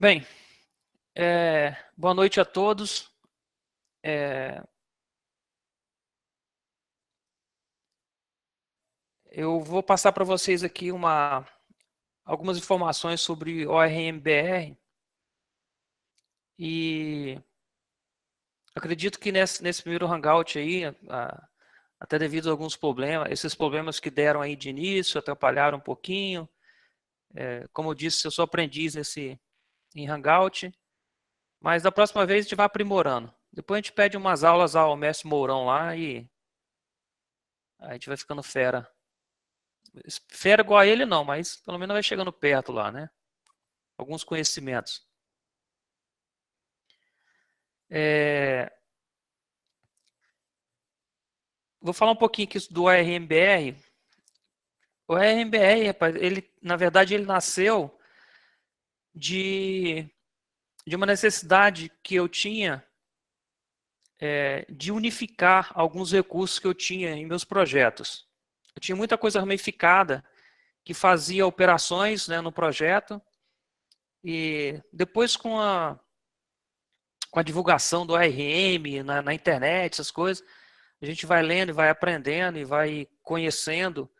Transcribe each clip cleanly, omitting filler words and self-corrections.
Bem, boa noite a todos. Eu vou passar para vocês aqui algumas informações sobre ORM-BR e acredito que nesse primeiro Hangout aí, até devido a alguns problemas, esses problemas que deram aí de início, atrapalharam um pouquinho. Como eu disse, eu sou aprendiz em Hangout, mas da próxima vez a gente vai aprimorando. Depois a gente pede umas aulas ao mestre Mourão lá e a gente vai ficando fera. Fera igual a ele não, mas pelo menos vai chegando perto lá, né? Alguns conhecimentos. Vou falar um pouquinho aqui do ORM-BR. O ORM-BR, rapaz, na verdade, ele nasceu de uma necessidade que eu tinha de unificar alguns recursos que eu tinha em meus projetos. Eu tinha muita coisa ramificada que fazia operações, né, no projeto, e depois com a divulgação do ORM na internet, essas coisas, a gente vai lendo e vai aprendendo e vai conhecendo,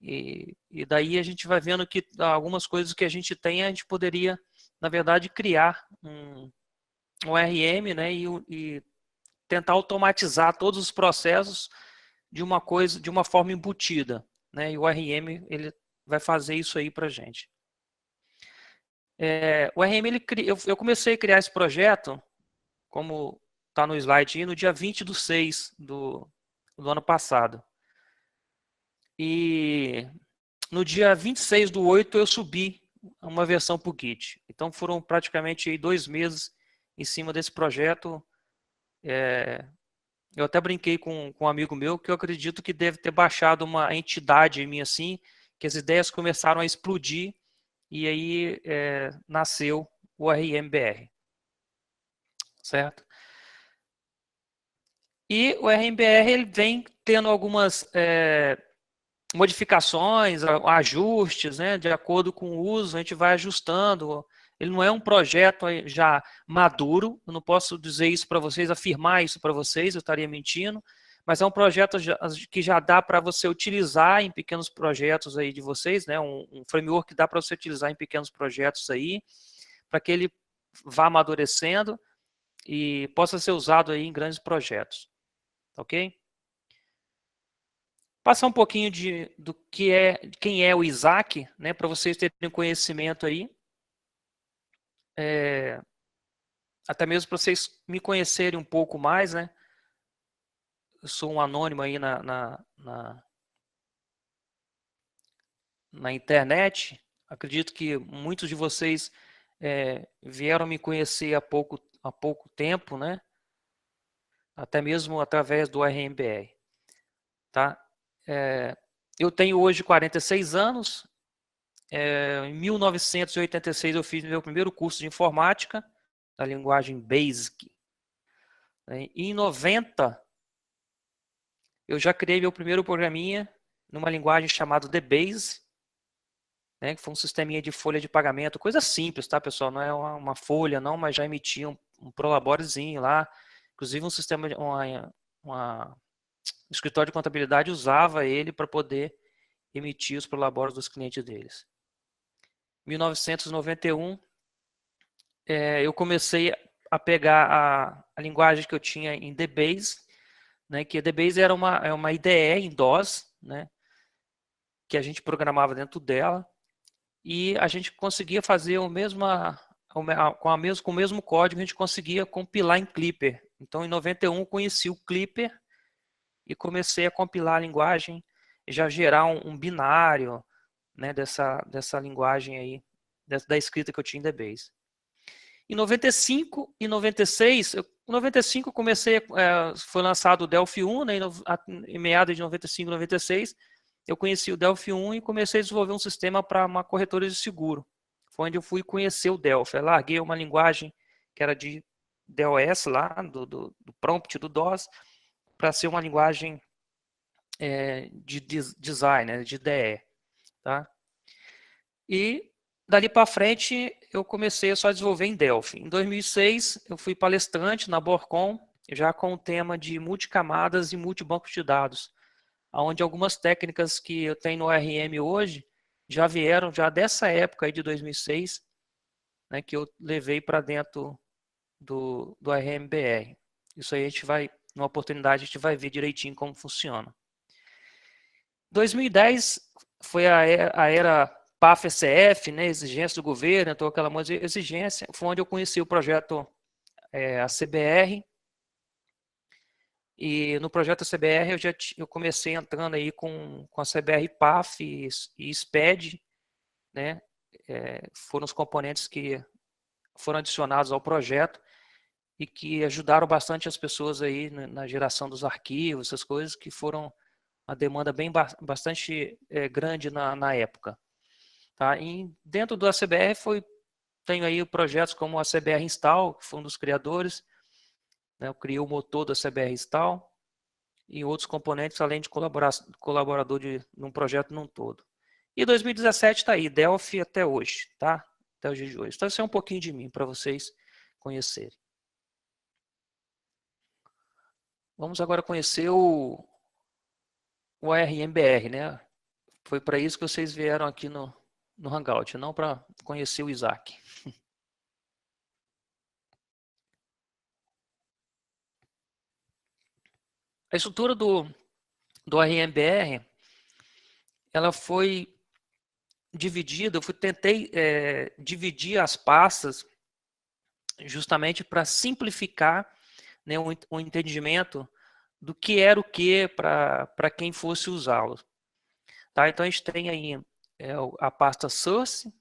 e daí a gente vai vendo que algumas coisas que a gente tem, a gente poderia, na verdade, criar um ORM, né, e tentar automatizar todos os processos de uma forma embutida, né, e o ORM ele vai fazer isso aí para a gente. O ORM, eu comecei a criar esse projeto, como está no slide aí, no dia 20/6 do ano passado. E no dia 26/8 eu subi uma versão para o Git. Então foram praticamente aí 2 meses em cima desse projeto. Eu até brinquei com um amigo meu que eu acredito que deve ter baixado uma entidade em mim assim, que as ideias começaram a explodir e aí nasceu o ORM-BR. Certo? E o ORM-BR ele vem tendo algumas modificações, ajustes, né, de acordo com o uso, a gente vai ajustando. Ele não é um projeto já maduro, eu não posso dizer isso para vocês, afirmar isso para vocês, eu estaria mentindo, mas é um projeto que já dá para você utilizar em pequenos projetos aí de vocês, né, um framework que dá para você utilizar em pequenos projetos aí, para que ele vá amadurecendo e possa ser usado aí em grandes projetos, ok? Passar um pouquinho do que quem é o Isaac, né, para vocês terem conhecimento aí. Até mesmo para vocês me conhecerem um pouco mais, né? Eu sou um anônimo aí na internet. Acredito que muitos de vocês vieram me conhecer há pouco tempo, né? Até mesmo através do RMBR, tá? Eu tenho hoje 46 anos. Em 1986 eu fiz meu primeiro curso de informática, da linguagem BASIC. Em 90 eu já criei meu primeiro programinha numa linguagem chamada DBase, né, que foi um sisteminha de folha de pagamento, coisa simples, tá, pessoal? Não é uma folha, não, mas já emitia um prolaborezinho lá. Inclusive um sistema, um escritório de contabilidade usava ele para poder emitir os prolabores dos clientes deles. Em 1991, eu comecei a pegar a linguagem que eu tinha em DBase, né, que a DBase era uma IDE em DOS, né, que a gente programava dentro dela, e a gente conseguia fazer com o mesmo código, a gente conseguia compilar em Clipper. Então, em 91, eu conheci o Clipper e comecei a compilar a linguagem, e já gerar um binário, né, dessa linguagem aí, da escrita que eu tinha em DBase. Em 95 e 96, em 95 comecei, foi lançado o Delphi 1, né, em meados de 95 e 96, eu conheci o Delphi 1 e comecei a desenvolver um sistema para uma corretora de seguro. Foi onde eu fui conhecer o Delphi. Eu larguei uma linguagem que era de DOS lá, do prompt do DOS, para ser uma linguagem de design, né, de DE. Tá? E dali para frente eu comecei só a desenvolver em Delphi. Em 2006, eu fui palestrante na Borcom, já com o tema de multicamadas e multibancos de dados, onde algumas técnicas que eu tenho no ORM hoje já vieram já dessa época aí de 2006, né, que eu levei para dentro do ORM-BR. Isso aí a gente vai, numa oportunidade, a gente vai ver direitinho como funciona. 2010 foi a era PAF-ECF, né, exigência do governo, então aquela exigência, foi onde eu conheci o projeto ACBR, e no projeto ACBR eu comecei entrando aí com a CBR PAF e SPED, né, foram os componentes que foram adicionados ao projeto e que ajudaram bastante as pessoas aí na geração dos arquivos, essas coisas que foram uma demanda bastante grande na época. Tá? E dentro do ACBR tenho aí projetos como a CBR Install, que foi um dos criadores, né? Eu criei o motor da CBR Install e outros componentes, além de colaborador num projeto num todo. E 2017 está aí, Delphi até hoje, tá? Até o dia de hoje. Então, isso é um pouquinho de mim para vocês conhecerem. Vamos agora conhecer o ORM-BR, né? Foi para isso que vocês vieram aqui no Hangout, não para conhecer o Isaac. A estrutura do ORM-BR, ela foi dividida, tentei dividir as pastas justamente para simplificar, né, o entendimento do que era o que para quem fosse usá-lo. Tá? Então a gente tem aí a pasta source.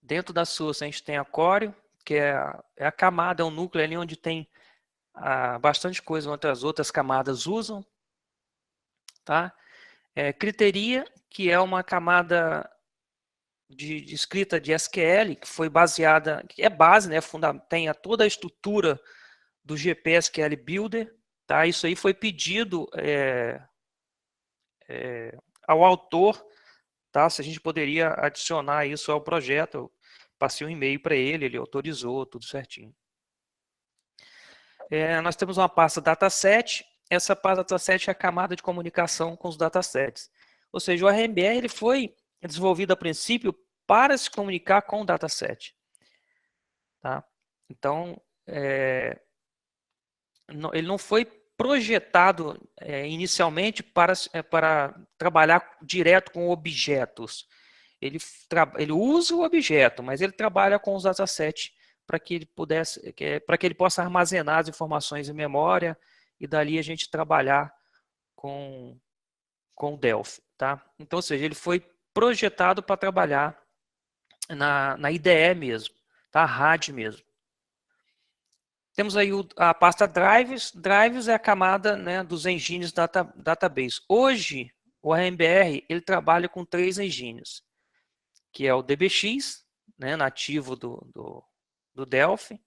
Dentro da source a gente tem a core, que é a camada, é o núcleo ali onde tem bastante coisa onde as outras camadas usam. Tá? Criteria, que é uma camada de escrita de SQL, que foi baseada, que é base, né, tem toda a estrutura do GPSQL Builder. Tá? Isso aí foi pedido ao autor, tá? Se a gente poderia adicionar isso ao projeto. Eu passei um e-mail para ele autorizou, tudo certinho. Nós temos uma pasta dataset. Essa pasta dataset é a camada de comunicação com os datasets. Ou seja, o RMBR ele foi desenvolvido a princípio para se comunicar com o dataset. Tá? Então, ele não foi projetado inicialmente para trabalhar direto com objetos. Ele usa o objeto, mas ele trabalha com os datasets para que ele possa armazenar as informações em memória e dali a gente trabalhar com o Delphi. Tá? Então, ou seja, ele foi projetado para trabalhar na IDE mesmo, tá? RAD mesmo. Temos aí a pasta Drives. Drives é a camada, né, dos engines database. Hoje, o RMBR ele trabalha com 3 engines, que é o DBX, né, nativo do Delphi,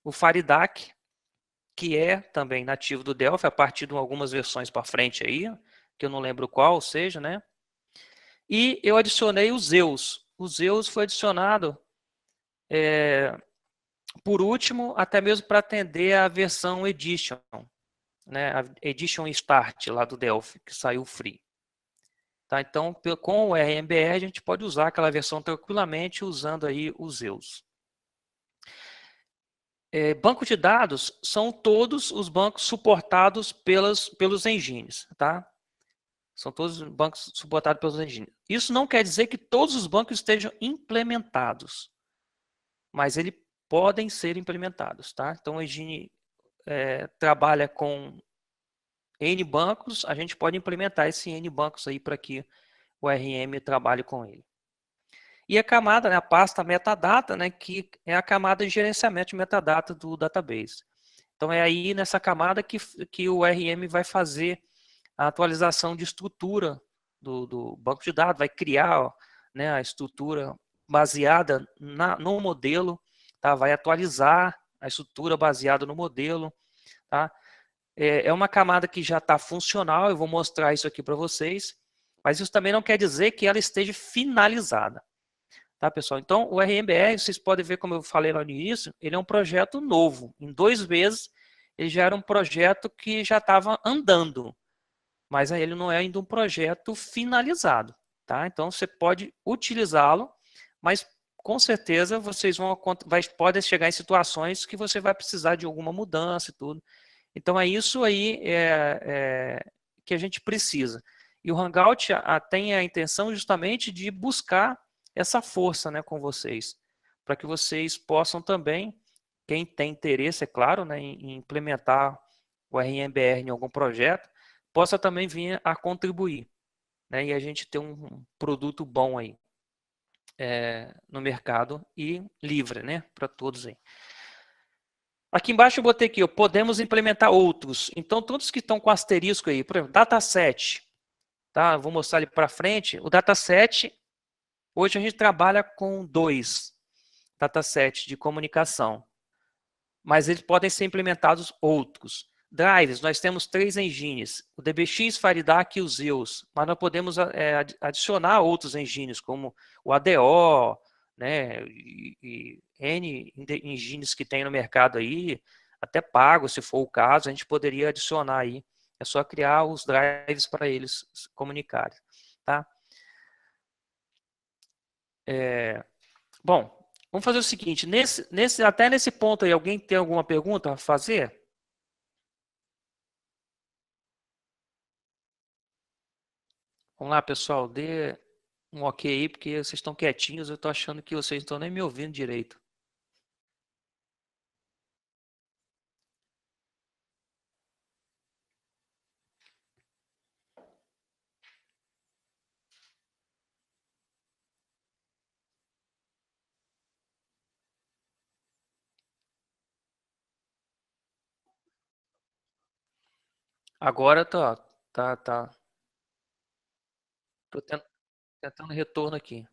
o Faridac, que é também nativo do Delphi, a partir de algumas versões para frente aí, que eu não lembro qual seja, né? E eu adicionei o Zeus. O Zeus foi adicionado por último, até mesmo para atender a versão Edition, né? A Edition Start lá do Delphi, que saiu free. Tá? Então, com o RMBR, a gente pode usar aquela versão tranquilamente usando aí o Zeus. Banco de dados são todos os bancos suportados pelos engines. Tá? São todos os bancos suportados pelos engines. Isso não quer dizer que todos os bancos estejam implementados, mas eles podem ser implementados. Tá? Então, o engine trabalha com N bancos, a gente pode implementar esse N bancos aí para que o RM trabalhe com ele. E a camada, né, a pasta metadata, né, que é a camada de gerenciamento de metadata do database. Então é aí nessa camada que o RM vai fazer a atualização de estrutura do banco de dados, vai criar, né, a estrutura baseada no modelo, tá? Vai atualizar a estrutura baseada no modelo. Tá? É uma camada que já está funcional, eu vou mostrar isso aqui para vocês, mas isso também não quer dizer que ela esteja finalizada. Tá, pessoal? Então, o RMBR, vocês podem ver, como eu falei lá no início, ele é um projeto novo. Em 2 meses, ele já era um projeto que já estava andando, mas ele não é ainda um projeto finalizado. Tá? Então, você pode utilizá-lo, mas com certeza vocês podem chegar em situações que você vai precisar de alguma mudança e tudo. Então, é isso aí que a gente precisa. E o Hangout tem a intenção justamente de buscar essa força, né, com vocês, para que vocês possam também, quem tem interesse, é claro, né, em implementar o RMBR em algum projeto, possa também vir a contribuir, né, e a gente ter um produto bom aí no mercado e livre, né, para todos aí. Aqui embaixo eu botei aqui, podemos implementar outros. Então, todos que estão com asterisco aí, por exemplo, dataset, tá? Vou mostrar ali para frente. O dataset, hoje a gente trabalha com 2 datasets de comunicação, mas eles podem ser implementados outros. Drives, nós temos 3 engines, o DBX, Faridac e o Zeus, mas nós podemos adicionar outros engines, como o ADO, né, e N engines que tem no mercado aí, até pago, se for o caso, a gente poderia adicionar aí. É só criar os drives para eles se comunicarem, tá? Bom, vamos fazer o seguinte, até nesse ponto aí, alguém tem alguma pergunta a fazer? Vamos lá, pessoal, dê um ok aí, porque vocês estão quietinhos, eu estou achando que vocês não estão nem me ouvindo direito. Agora tô tentando retorno aqui.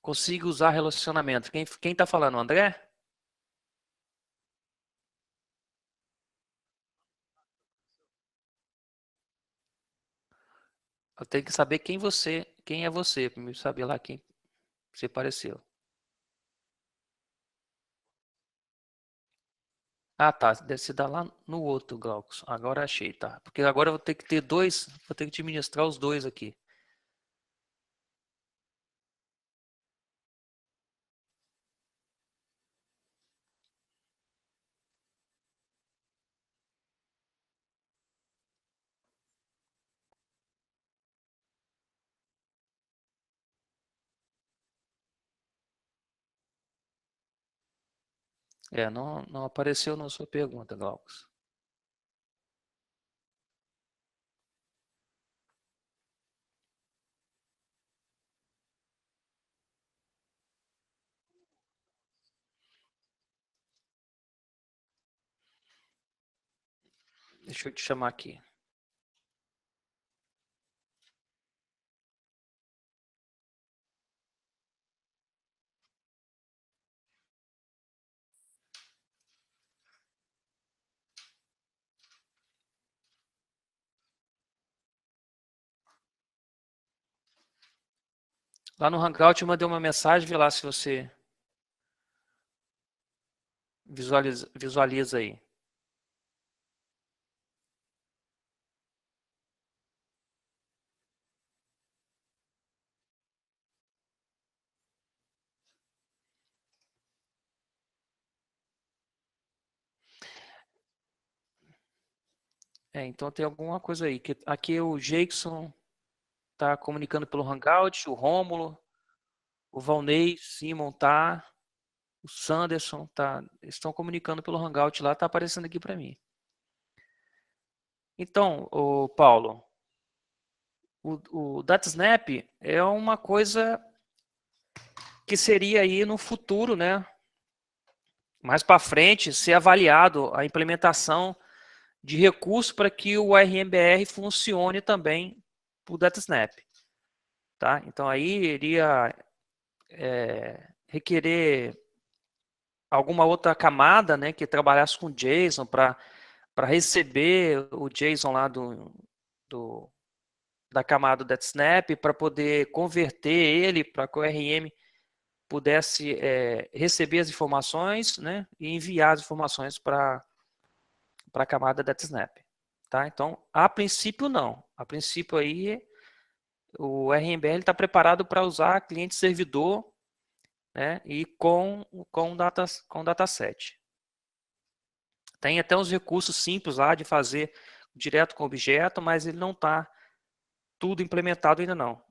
Consigo usar relacionamento. Quem tá falando, André? Eu tenho que saber quem é você, para me saber lá quem você pareceu. Ah, tá. Deve se dar lá no outro, Glaucus. Agora achei, tá. Porque agora eu vou ter que ter dois, vou ter que administrar os dois aqui. Não apareceu na sua pergunta, Glaucus. Deixa eu te chamar aqui. Lá no Hangout eu mandei uma mensagem, vê lá se você visualiza aí. Então tem alguma coisa aí. Aqui o Jackson tá comunicando pelo Hangout, o Rômulo, o Valnei, Simon tá, o Sanderson tá, estão comunicando pelo Hangout lá, tá aparecendo aqui para mim. Então, o Paulo, o DataSnap é uma coisa que seria aí no futuro, né? Mais para frente, ser avaliado a implementação de recursos para que o RMBR funcione também para o DataSnap. Tá? Então aí iria requerer alguma outra camada, né, que trabalhasse com JSON para receber o JSON lá do da camada DataSnap para poder converter ele para que o RM pudesse receber as informações, né, e enviar as informações para a camada DataSnap. Tá? Então, a princípio não. A princípio aí o RMBL está preparado para usar cliente-servidor, né, e com dataset. Tem até uns recursos simples lá de fazer direto com o objeto, mas ele não está tudo implementado ainda não.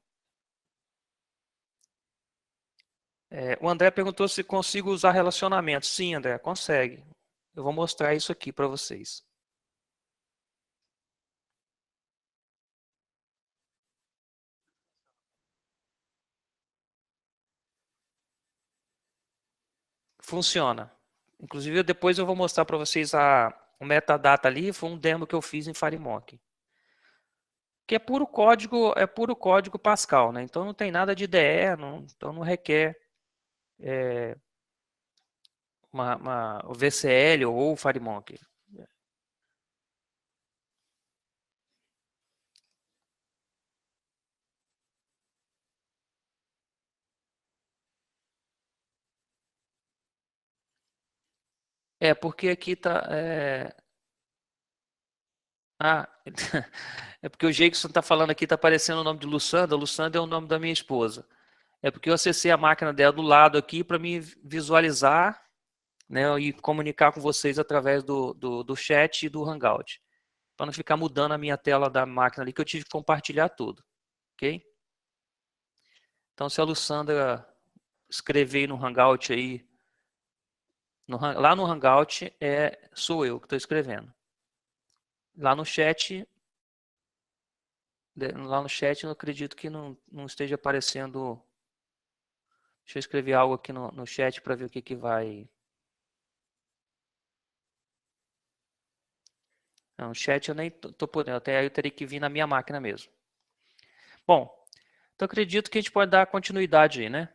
O André perguntou se consigo usar relacionamento. Sim, André, consegue. Eu vou mostrar isso aqui para vocês. Funciona. Inclusive, depois eu vou mostrar para vocês o metadata ali. Foi um demo que eu fiz em FireMock. Que é puro código Pascal, né? Então não tem nada de IDE, então não requer o VCL ou o FireMock. Porque aqui está... é porque o Jackson está falando aqui, está aparecendo o nome de Luçanda. Luçanda é o nome da minha esposa. É porque eu acessei a máquina dela do lado aqui para me visualizar, né, e comunicar com vocês através do chat e do Hangout. Para não ficar mudando a minha tela da máquina ali, que eu tive que compartilhar tudo. Ok? Então, se a Luçanda escrever no Hangout aí, lá no Hangout, sou eu que estou escrevendo. Lá no chat, eu acredito que não esteja aparecendo. Deixa eu escrever algo aqui no chat para ver o que vai. Não, o chat eu nem estou podendo, até aí eu teria que vir na minha máquina mesmo. Bom, então acredito que a gente pode dar continuidade aí, né?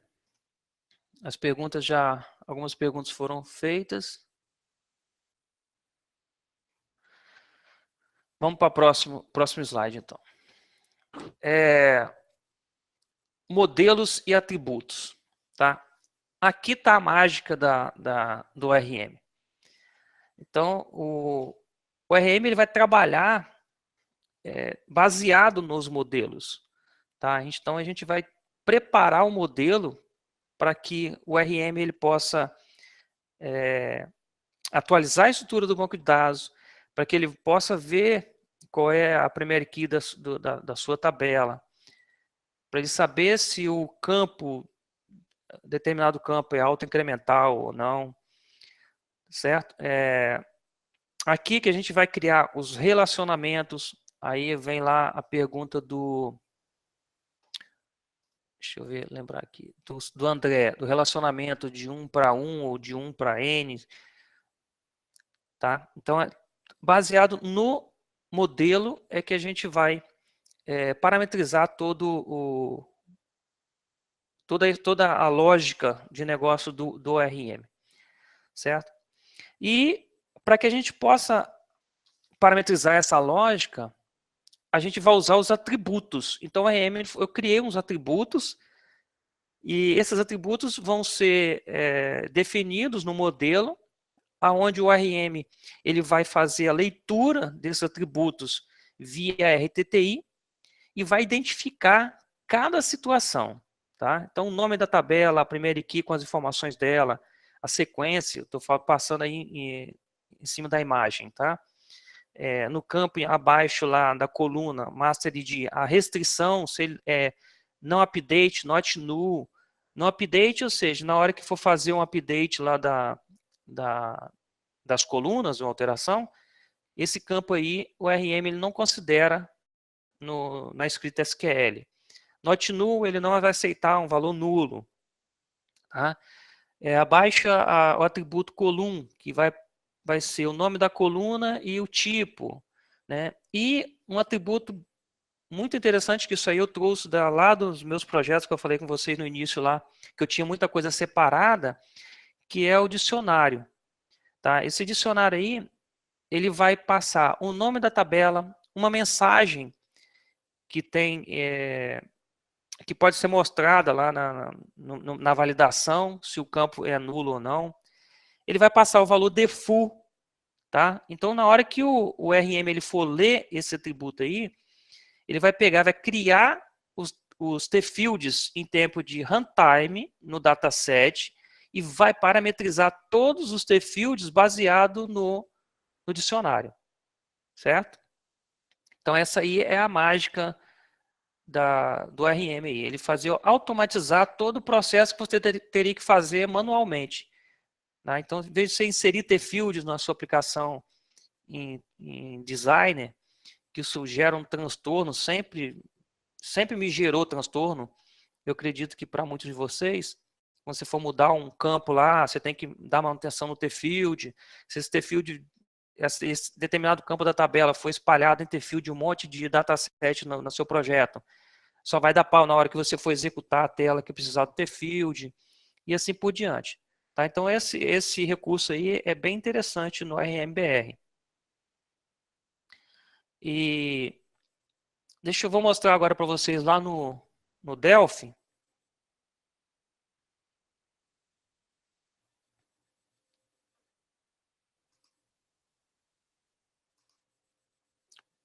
Algumas perguntas foram feitas. Vamos para o próximo slide, então. Modelos e atributos, tá? Aqui está a mágica do ORM. Então, o ORM ele vai trabalhar baseado nos modelos, tá? Então, a gente vai preparar o modelo para que o ORM ele possa atualizar a estrutura do banco de dados, para que ele possa ver qual é a primeira key da sua tabela, para ele saber se o determinado campo é autoincremental ou não, certo? Aqui que a gente vai criar os relacionamentos, aí vem lá a pergunta deixa eu ver, lembrar aqui, do André, do relacionamento de 1 para 1 ou de 1 para N, tá? Então, baseado no modelo é que a gente vai parametrizar toda a lógica de negócio do ORM, certo? E para que a gente possa parametrizar essa lógica, a gente vai usar os atributos. Então, eu criei uns atributos e esses atributos vão ser definidos no modelo, aonde o ORM ele vai fazer a leitura desses atributos via RTTI e vai identificar cada situação. Tá? Então, o nome da tabela, a primeira key com as informações dela, a sequência, estou passando aí em cima da imagem. Tá? No campo abaixo lá da coluna, master ID, a restrição, se ele não update, not null. No update, ou seja, na hora que for fazer um update lá das colunas, uma alteração, esse campo aí, o RM ele não considera na escrita SQL. Not null, ele não vai aceitar um valor nulo. Tá? Abaixa o atributo column, que vai ser o nome da coluna e o tipo. Né? E um atributo muito interessante, que isso aí eu trouxe lá dos meus projetos que eu falei com vocês no início lá, que eu tinha muita coisa separada, que é o dicionário. Tá? Esse dicionário aí, ele vai passar o nome da tabela, uma mensagem que tem que pode ser mostrada lá na validação, se o campo é nulo ou não. Ele vai passar o valor default, tá? Então, na hora que o RM ele for ler esse atributo aí, ele vai pegar, vai criar os t-fields em tempo de runtime no dataset e vai parametrizar todos os t-fields baseado no dicionário, certo? Então, essa aí é a mágica do RM aí. Ele fazia automatizar todo o processo que você teria que fazer manualmente. Tá? Então, em vez de você inserir t-fields na sua aplicação em Designer, que isso gera um transtorno, sempre me gerou transtorno. Eu acredito que para muitos de vocês, quando você for mudar um campo lá, você tem que dar manutenção no t-field. Se esse t-field, esse determinado campo da tabela foi espalhado em t-field um monte de dataset no seu projeto, só vai dar pau na hora que você for executar a tela que precisar do t-field e assim por diante. Tá? Então esse recurso aí é bem interessante no RMBR. E vou mostrar agora para vocês lá no Delphi.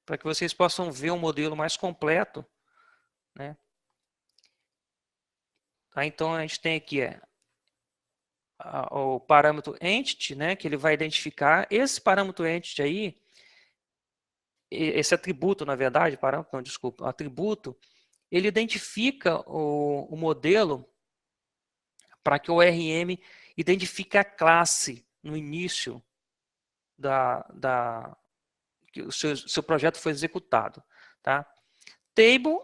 Para que vocês possam ver um modelo mais completo, né? Tá? Então a gente tem aqui o parâmetro entity, né? Que ele vai identificar esse parâmetro entity aí, esse atributo, na verdade, parâmetro, não, desculpa, atributo, ele identifica o modelo para que o ORM identifique a classe no início que o seu projeto foi executado. Tá? Table,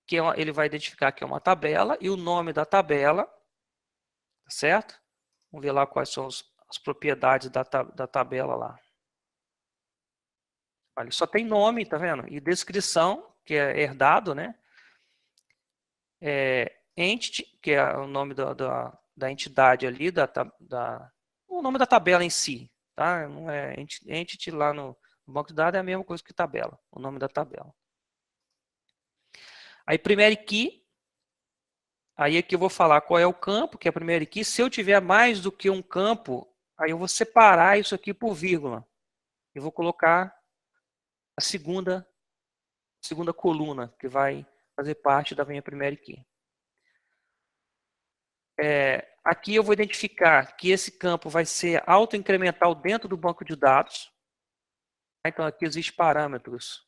que ele vai identificar que é uma tabela, e o nome da tabela, certo? Vamos ver lá quais são as propriedades da tabela lá. Olha, só tem nome, tá vendo? E descrição, que é herdado, né? Entity, que é o nome da entidade ali, o nome da tabela em si, tá? Não é entity lá no banco de dados é a mesma coisa que tabela, o nome da tabela. Aí primary key, aí aqui eu vou falar qual é o campo, que é a primary key. Se eu tiver mais do que um campo, aí eu vou separar isso aqui por vírgula. Eu vou colocar a segunda coluna, que vai fazer parte da minha primary key. Aqui eu vou identificar que esse campo vai ser autoincremental dentro do banco de dados. Então aqui existem parâmetros.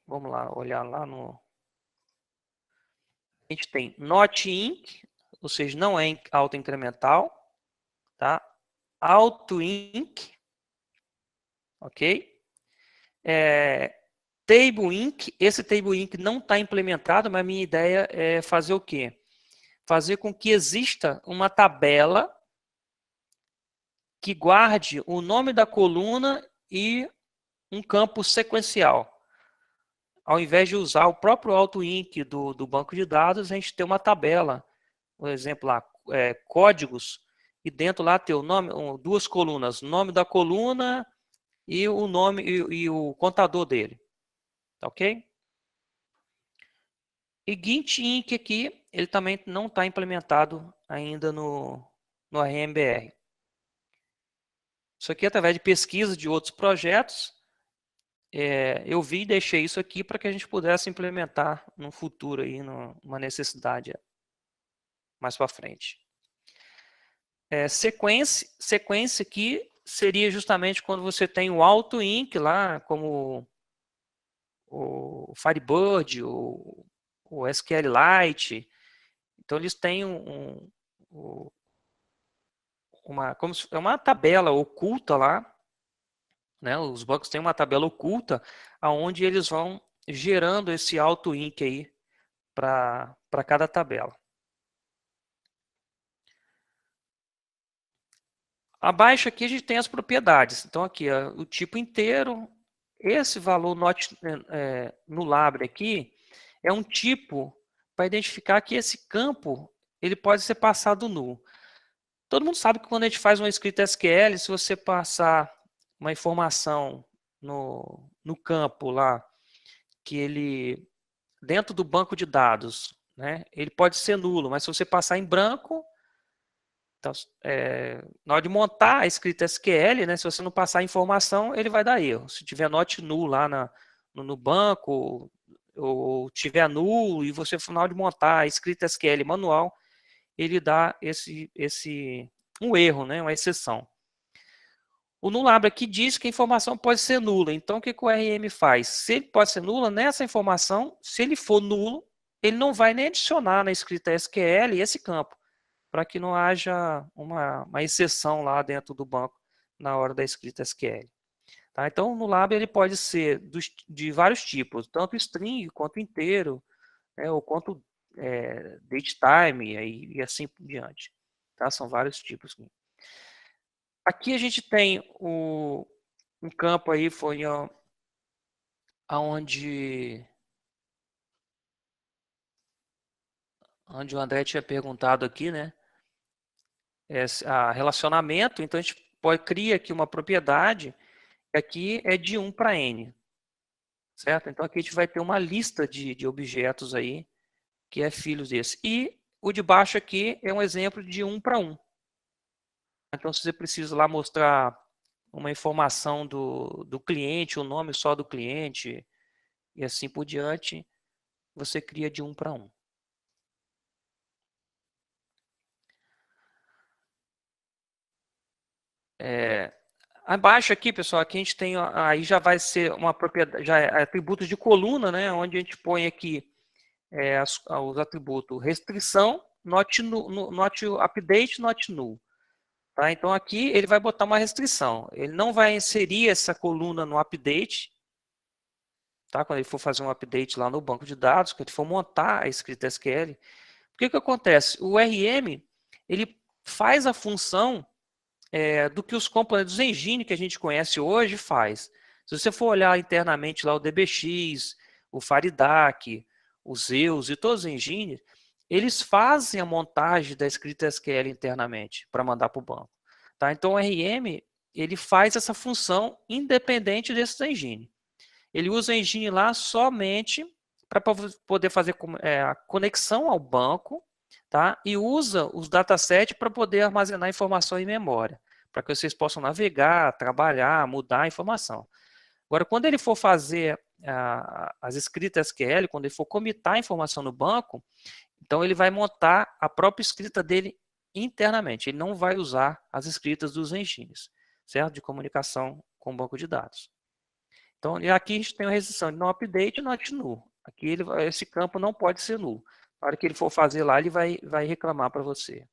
Vamos lá, olhar lá no... A gente tem not inc, ou seja, não é autoincremental, tá? Auto inc, ok? Table inc, esse table inc não está implementado, mas a minha ideia é fazer o quê? Fazer com que exista uma tabela que guarde o nome da coluna e um campo sequencial. Ao invés de usar o próprio AutoInc do banco de dados, a gente tem uma tabela, por exemplo, lá, códigos, e dentro lá tem o nome, duas colunas, o nome da coluna e o nome e o contador dele. Tá ok? E GINT-INC aqui, ele também não está implementado ainda no RMBR. Isso aqui, através de pesquisa de outros projetos, eu vi e deixei isso aqui para que a gente pudesse implementar no futuro, aí, numa necessidade mais para frente. Sequência aqui seria justamente quando você tem o AutoInc lá, como o Firebird, o SQLite. Então, eles têm é uma tabela oculta lá, né? Os bancos têm uma tabela oculta onde eles vão gerando esse AutoInc aí para cada tabela. Abaixo aqui a gente tem as propriedades. Então aqui o tipo inteiro, esse valor not nullable aqui é um tipo para identificar que esse campo ele pode ser passado nulo. Todo mundo sabe que quando a gente faz uma escrita SQL, se você passar uma informação no campo lá, que ele, dentro do banco de dados, né, ele pode ser nulo, mas se você passar em branco, então, na hora de montar a escrita SQL, né, se você não passar a informação, ele vai dar erro. Se tiver not null lá no banco, ou tiver null, e você, na hora de montar a escrita SQL manual, ele dá um erro, né, uma exceção. O nullable aqui diz que a informação pode ser nula. Então, o que o RM faz? Se ele pode ser nula, nessa informação, se ele for nulo, ele não vai nem adicionar na escrita SQL esse campo, para que não haja uma exceção lá dentro do banco na hora da escrita SQL. Tá? Então, o nullable ele pode ser de vários tipos, tanto string quanto inteiro, né, ou quanto datetime e assim por diante. Tá? São vários tipos. Aqui a gente tem um campo aí, foi onde o André tinha perguntado aqui, né? Relacionamento, então a gente cria aqui uma propriedade, que aqui é de 1 para n, certo? Então aqui a gente vai ter uma lista de objetos aí, que é filhos desse. E o de baixo aqui é um exemplo de 1 para 1. Então se você precisa lá mostrar uma informação do cliente, o nome só do cliente, e assim por diante, você cria de 1 para 1. Abaixo aqui, pessoal, aqui a gente tem, aí já vai ser uma propriedade, já é atributos de coluna, né, onde a gente põe aqui os atributos restrição, not update, not null. Tá? Então aqui ele vai botar uma restrição. Ele não vai inserir essa coluna no update, tá? Quando ele for fazer um update lá no banco de dados, quando ele for montar a escrita SQL. O que acontece? O RM ele faz a função do que os componentes do engine que a gente conhece hoje faz. Se você for olhar internamente lá o DBX, o Faridac, o Zeus e todos os engines, eles fazem a montagem da escrita SQL internamente para mandar para o banco. Tá? Então o RM ele faz essa função independente desses engine. Ele usa o engine lá somente para poder fazer a conexão ao banco, tá? E usa os datasets para poder armazenar informação em memória, para que vocês possam navegar, trabalhar, mudar a informação. Agora, quando ele for fazer as escritas SQL, quando ele for comitar a informação no banco, então ele vai montar a própria escrita dele internamente. Ele não vai usar as escritas dos engines, certo? De comunicação com o banco de dados. Então, aqui a gente tem a restrição de não update e not null. Aqui esse campo não pode ser null. Na hora que ele for fazer lá, ele vai reclamar para você.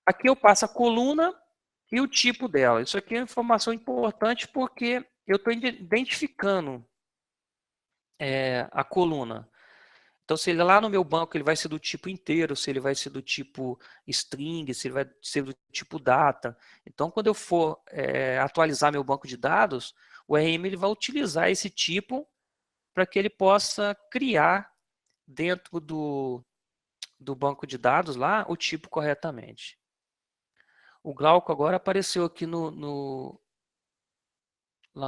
Aqui eu passo a coluna e o tipo dela. Isso aqui é uma informação importante porque eu estou identificando a coluna. Então, se ele lá no meu banco ele vai ser do tipo inteiro, se ele vai ser do tipo string, se ele vai ser do tipo data. Então, quando eu for atualizar meu banco de dados, o RM ele vai utilizar esse tipo para que ele possa criar dentro do banco de dados lá o tipo corretamente. O Glauco agora apareceu aqui lá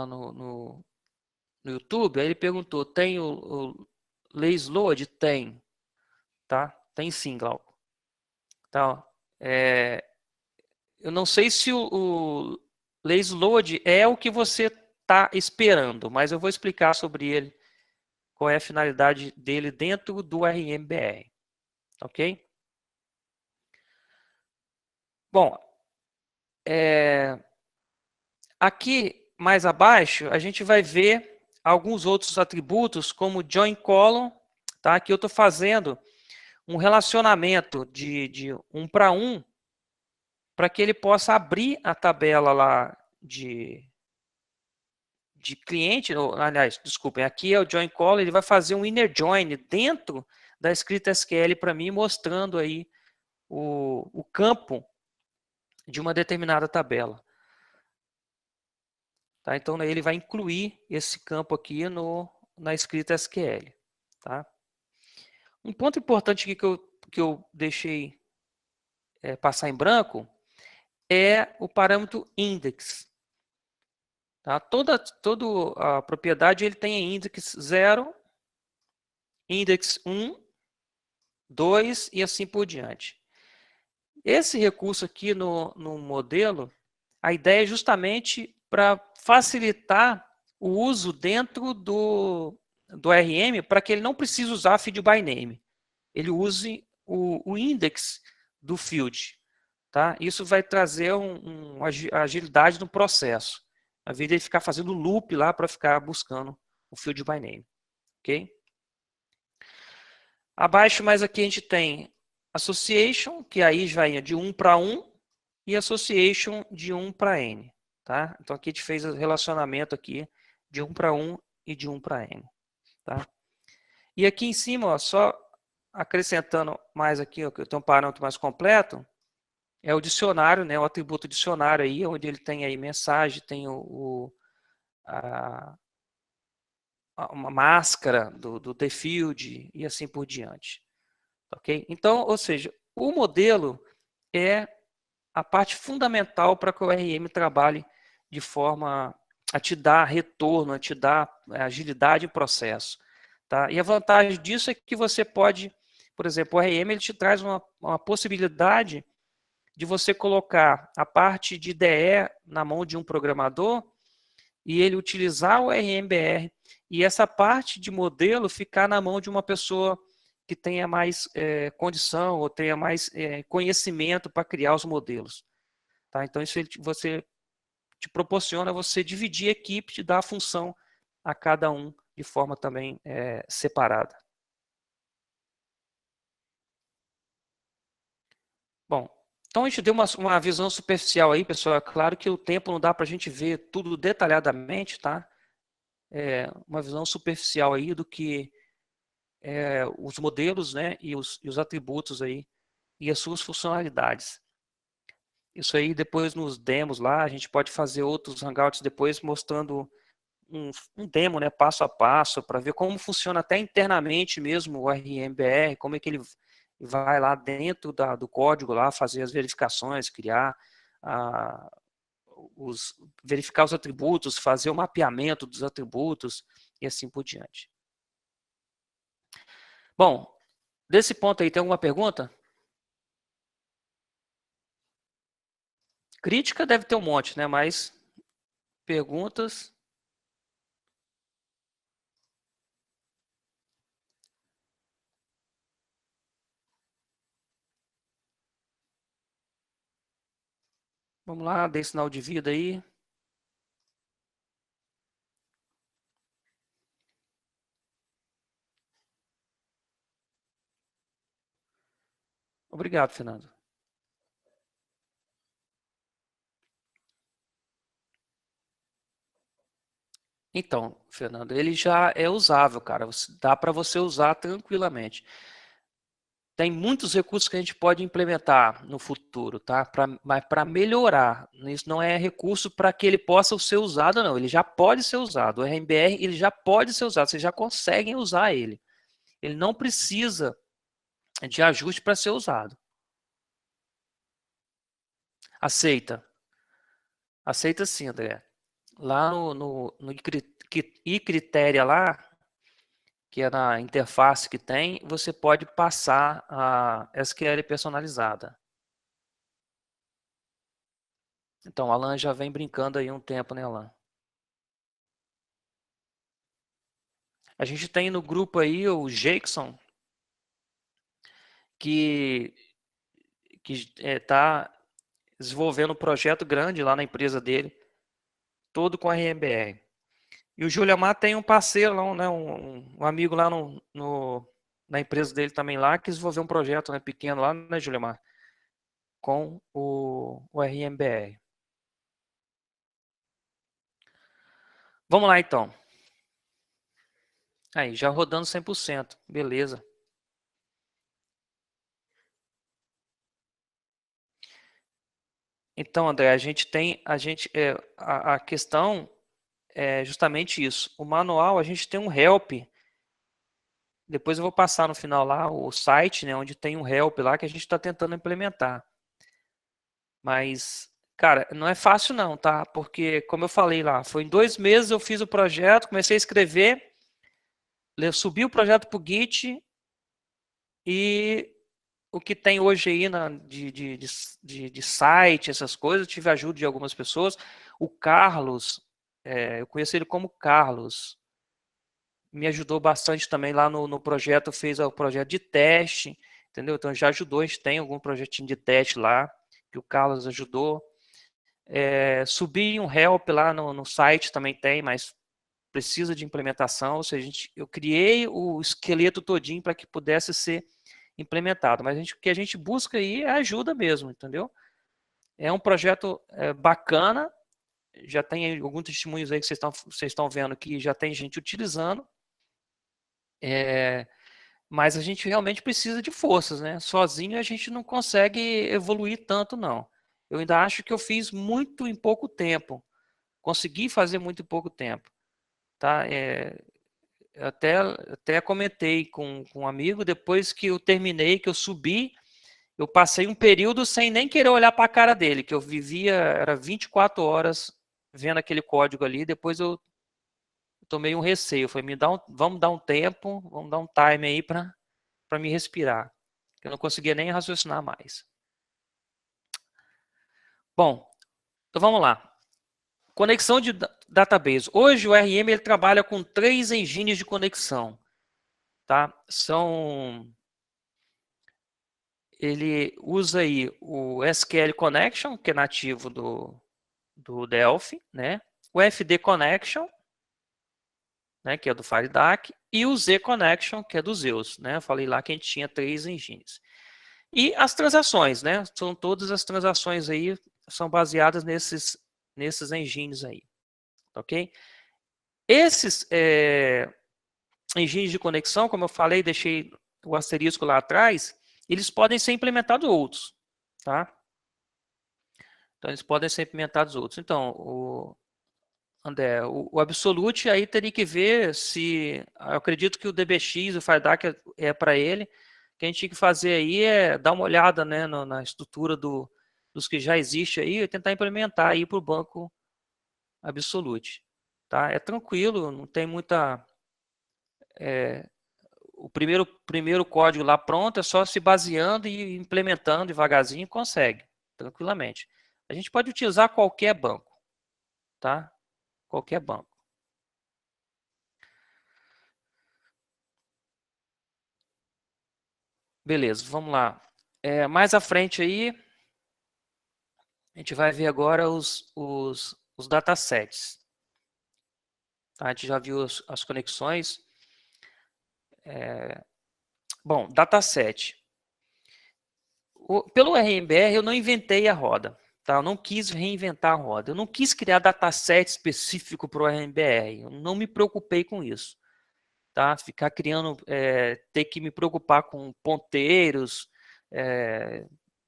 no YouTube, aí ele perguntou, tem o lazy load? Tem, tá? Tem sim, Glauco. Tá, eu não sei se o lazy load é o que você está esperando, mas eu vou explicar sobre ele, qual é a finalidade dele dentro do RMBR, ok? Bom, aqui mais abaixo a gente vai ver alguns outros atributos como join column, tá? Aqui eu estou fazendo um relacionamento de 1 para 1 para que ele possa abrir a tabela lá de cliente, aliás, desculpem, aqui é o join column, ele vai fazer um inner join dentro da escrita SQL para mim, mostrando aí o campo de uma determinada tabela. Tá? Então, ele vai incluir esse campo aqui na escrita SQL. Tá? Um ponto importante aqui que eu deixei passar em branco é o parâmetro index. Tá? Toda a propriedade ele tem index 0, index 1, 2 e assim por diante. Esse recurso aqui no modelo, a ideia é justamente para facilitar o uso dentro do RM, para que ele não precise usar field by name. Ele use o index do field. Tá? Isso vai trazer uma agilidade no processo. A vida de ficar fazendo loop lá para ficar buscando o field by name. Ok? Abaixo, mais aqui a gente tem association, que aí já vai de 1 para 1, e association de 1 para n. Tá? Então aqui a gente fez o relacionamento aqui de 1 para 1 e de 1 para n. Tá? E aqui em cima, ó, só acrescentando mais aqui, ó, que eu tenho um parâmetro mais completo, é o dicionário, né, o atributo dicionário aí, onde ele tem aí mensagem, tem uma máscara do the field e assim por diante. Ok? Então, ou seja, o modelo é a parte fundamental para que o RM trabalhe de forma a te dar retorno, a te dar agilidade em processo. Tá? E a vantagem disso é que você pode, por exemplo, o RM ele te traz uma possibilidade de você colocar a parte de IDE na mão de um programador e ele utilizar o RMBR e essa parte de modelo ficar na mão de uma pessoa que tenha mais condição ou tenha mais conhecimento para criar os modelos. Tá? Então, isso você te proporciona você dividir a equipe, te dar a função a cada um de forma também separada. Bom, então a gente deu uma visão superficial aí, pessoal. É claro que o tempo não dá para a gente ver tudo detalhadamente, tá? Uma visão superficial aí do que os modelos, né, e os atributos aí e as suas funcionalidades. Isso aí depois nos demos lá, a gente pode fazer outros hangouts depois mostrando um demo, né, passo a passo, para ver como funciona até internamente mesmo o RMBR, como é que ele vai lá dentro do código lá fazer as verificações, criar verificar os atributos, fazer o mapeamento dos atributos e assim por diante. Bom, desse ponto aí, tem alguma pergunta? Crítica deve ter um monte, né? Mas perguntas. Vamos lá, dei sinal de vida aí. Obrigado, Fernando. Então, Fernando, ele já é usável, cara. Dá para você usar tranquilamente. Tem muitos recursos que a gente pode implementar no futuro, tá? Mas para melhorar, isso não é recurso para que ele possa ser usado, não. Ele já pode ser usado. O RMBR ele já pode ser usado. Vocês já conseguem usar ele. Ele não precisa de ajuste para ser usado. Aceita. Aceita sim, André. Lá no iCritéria lá, que é na interface que tem, você pode passar a SQL personalizada. Então, o Alan já vem brincando aí um tempo, né, Alan? A gente tem no grupo aí o Jackson, que está desenvolvendo um projeto grande lá na empresa dele, todo com RMBR. E o Juliamar tem um parceiro lá, né, um amigo lá na empresa dele também lá, que desenvolveu um projeto, né, pequeno lá, né, Juliamar? Com o RMBR. Vamos lá, então. Aí, já rodando 100%. Beleza. Então, André, a questão é justamente isso. O manual, a gente tem um help. Depois eu vou passar no final lá o site, né, onde tem um help lá que a gente está tentando implementar. Mas Cara, não é fácil não, tá? Porque, como eu falei lá, foi em 2 meses eu fiz o projeto, comecei a escrever, subi o projeto para o Git e o que tem hoje aí de site, essas coisas, eu tive ajuda de algumas pessoas. O Carlos, eu conheci ele como Carlos, me ajudou bastante também lá no projeto, fez o projeto de teste, entendeu? Então já ajudou, a gente tem algum projetinho de teste lá, que o Carlos ajudou. Subi um help lá no site, também tem, mas precisa de implementação, ou seja, eu criei o esqueleto todinho para que pudesse ser implementado, mas o que a gente busca aí é ajuda mesmo, entendeu? É um projeto bacana, já tem alguns testemunhos aí que vocês estão vendo que já tem gente utilizando, mas a gente realmente precisa de forças, né? Sozinho a gente não consegue evoluir tanto, não. Eu ainda acho que eu fiz muito em pouco tempo, consegui fazer muito em pouco tempo, tá? Eu até comentei com um amigo, depois que eu terminei, que eu subi, eu passei um período sem nem querer olhar para a cara dele, que eu vivia, era 24 horas vendo aquele código ali, depois eu tomei um receio, foi vamos dar um tempo, vamos dar um time aí para me respirar. Eu não conseguia nem raciocinar mais. Bom, então vamos lá. Conexão de database. Hoje o RM ele trabalha com 3 engines de conexão, tá? Ele usa aí o SQL Connection, que é nativo do Delphi, né? O FD Connection, né, que é do FireDAC, e o Z Connection, que é do Zeus, né? Eu falei lá que a gente tinha 3 engines. E as transações, né? São todas as transações aí, são baseadas nesses engines aí, ok? Esses engines de conexão, como eu falei, deixei o asterisco lá atrás, eles podem ser implementados outros, tá? Então, eles podem ser implementados outros. Então, André, o Absolute aí teria que ver se... Eu acredito que o DBX, o FireDAC é para ele. O que a gente tinha que fazer aí é dar uma olhada, né, na estrutura dos que já existe aí e tentar implementar aí para o banco Absolute. Tá? É tranquilo, não tem muita... o primeiro código lá pronto, é só se baseando e implementando devagarzinho, consegue, tranquilamente. A gente pode utilizar qualquer banco, tá? Qualquer banco. Beleza, vamos lá. Mais à frente aí, a gente vai ver agora os datasets. Tá? A gente já viu as conexões. Bom, dataset. Pelo RMBR, eu não inventei a roda. Tá? Eu não quis reinventar a roda. Eu não quis criar dataset específico para o RMBR. Eu não me preocupei com isso. Tá? Ficar criando, ter que me preocupar com ponteiros,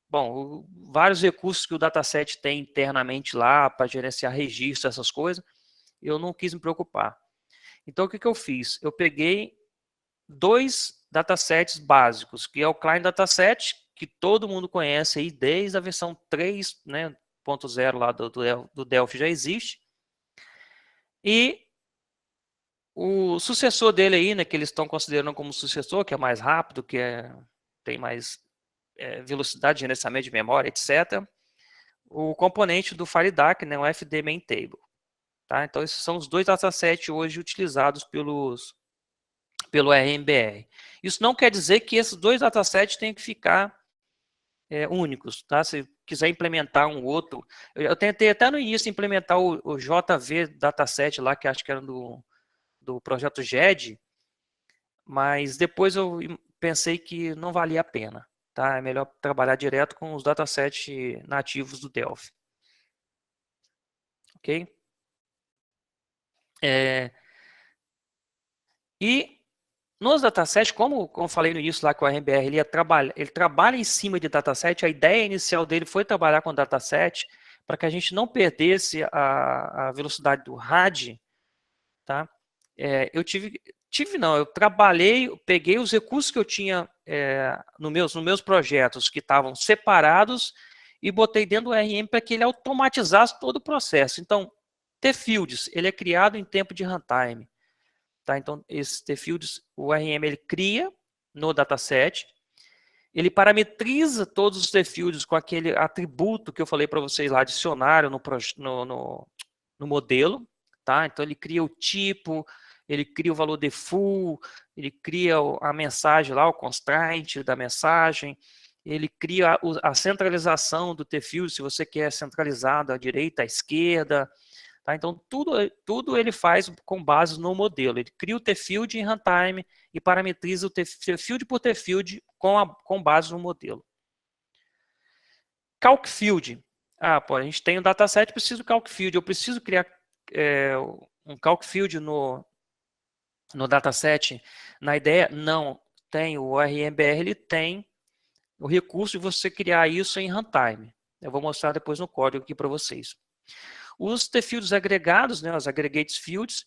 bom, vários recursos que o dataset tem internamente lá para gerenciar registro, essas coisas, eu não quis me preocupar. Então, o que eu fiz? Eu peguei 2 datasets básicos, que é o Client Dataset, que todo mundo conhece aí desde a versão 3, né, 0.0 lá do Delphi já existe, e o sucessor dele aí, né, que eles estão considerando como sucessor, que é mais rápido, tem mais velocidade de gerenciamento de memória, etc., o componente do FireDAC, né, o FD Main Table. Tá? Então, esses são os 2 datasets hoje utilizados pelo RMBR. Isso não quer dizer que esses 2 datasets têm que ficar únicos. Tá? Se quiser implementar um outro, eu tentei até no início implementar o JV dataset lá, que acho que era do projeto GED, mas depois eu pensei que não valia a pena. Tá? É melhor trabalhar direto com os datasets nativos do Delphi. Ok? E nos datasets, como eu falei no início lá que o RMBR ele trabalha em cima de dataset, a ideia inicial dele foi trabalhar com dataset para que a gente não perdesse a velocidade do RAD, tá? Eu trabalhei, peguei os recursos que eu tinha nos meus projetos que estavam separados e botei dentro do ORM para que ele automatizasse todo o processo. Então, T-Fields, ele é criado em tempo de runtime. Tá? Então, esse T-Fields, o ORM ele cria no dataset, ele parametriza todos os T-Fields com aquele atributo que eu falei para vocês lá, dicionário no modelo. Tá? Então, ele cria o tipo, ele cria o valor default, ele cria a mensagem lá, o constraint da mensagem, ele cria a centralização do T-Field, se você quer centralizado à direita, à esquerda. Tá? Então, tudo ele faz com base no modelo. Ele cria o T-Field em runtime e parametriza o T-Field por T-Field com base no modelo. Calc Field. Pô, a gente tem um dataset, preciso do Calc Field. Eu preciso criar um Calc Field no dataset. Na ideia, não. Tem o RMBR, ele tem o recurso de você criar isso em runtime. Eu vou mostrar depois no código aqui para vocês. Os T-Fields agregados, né, os Aggregates Fields,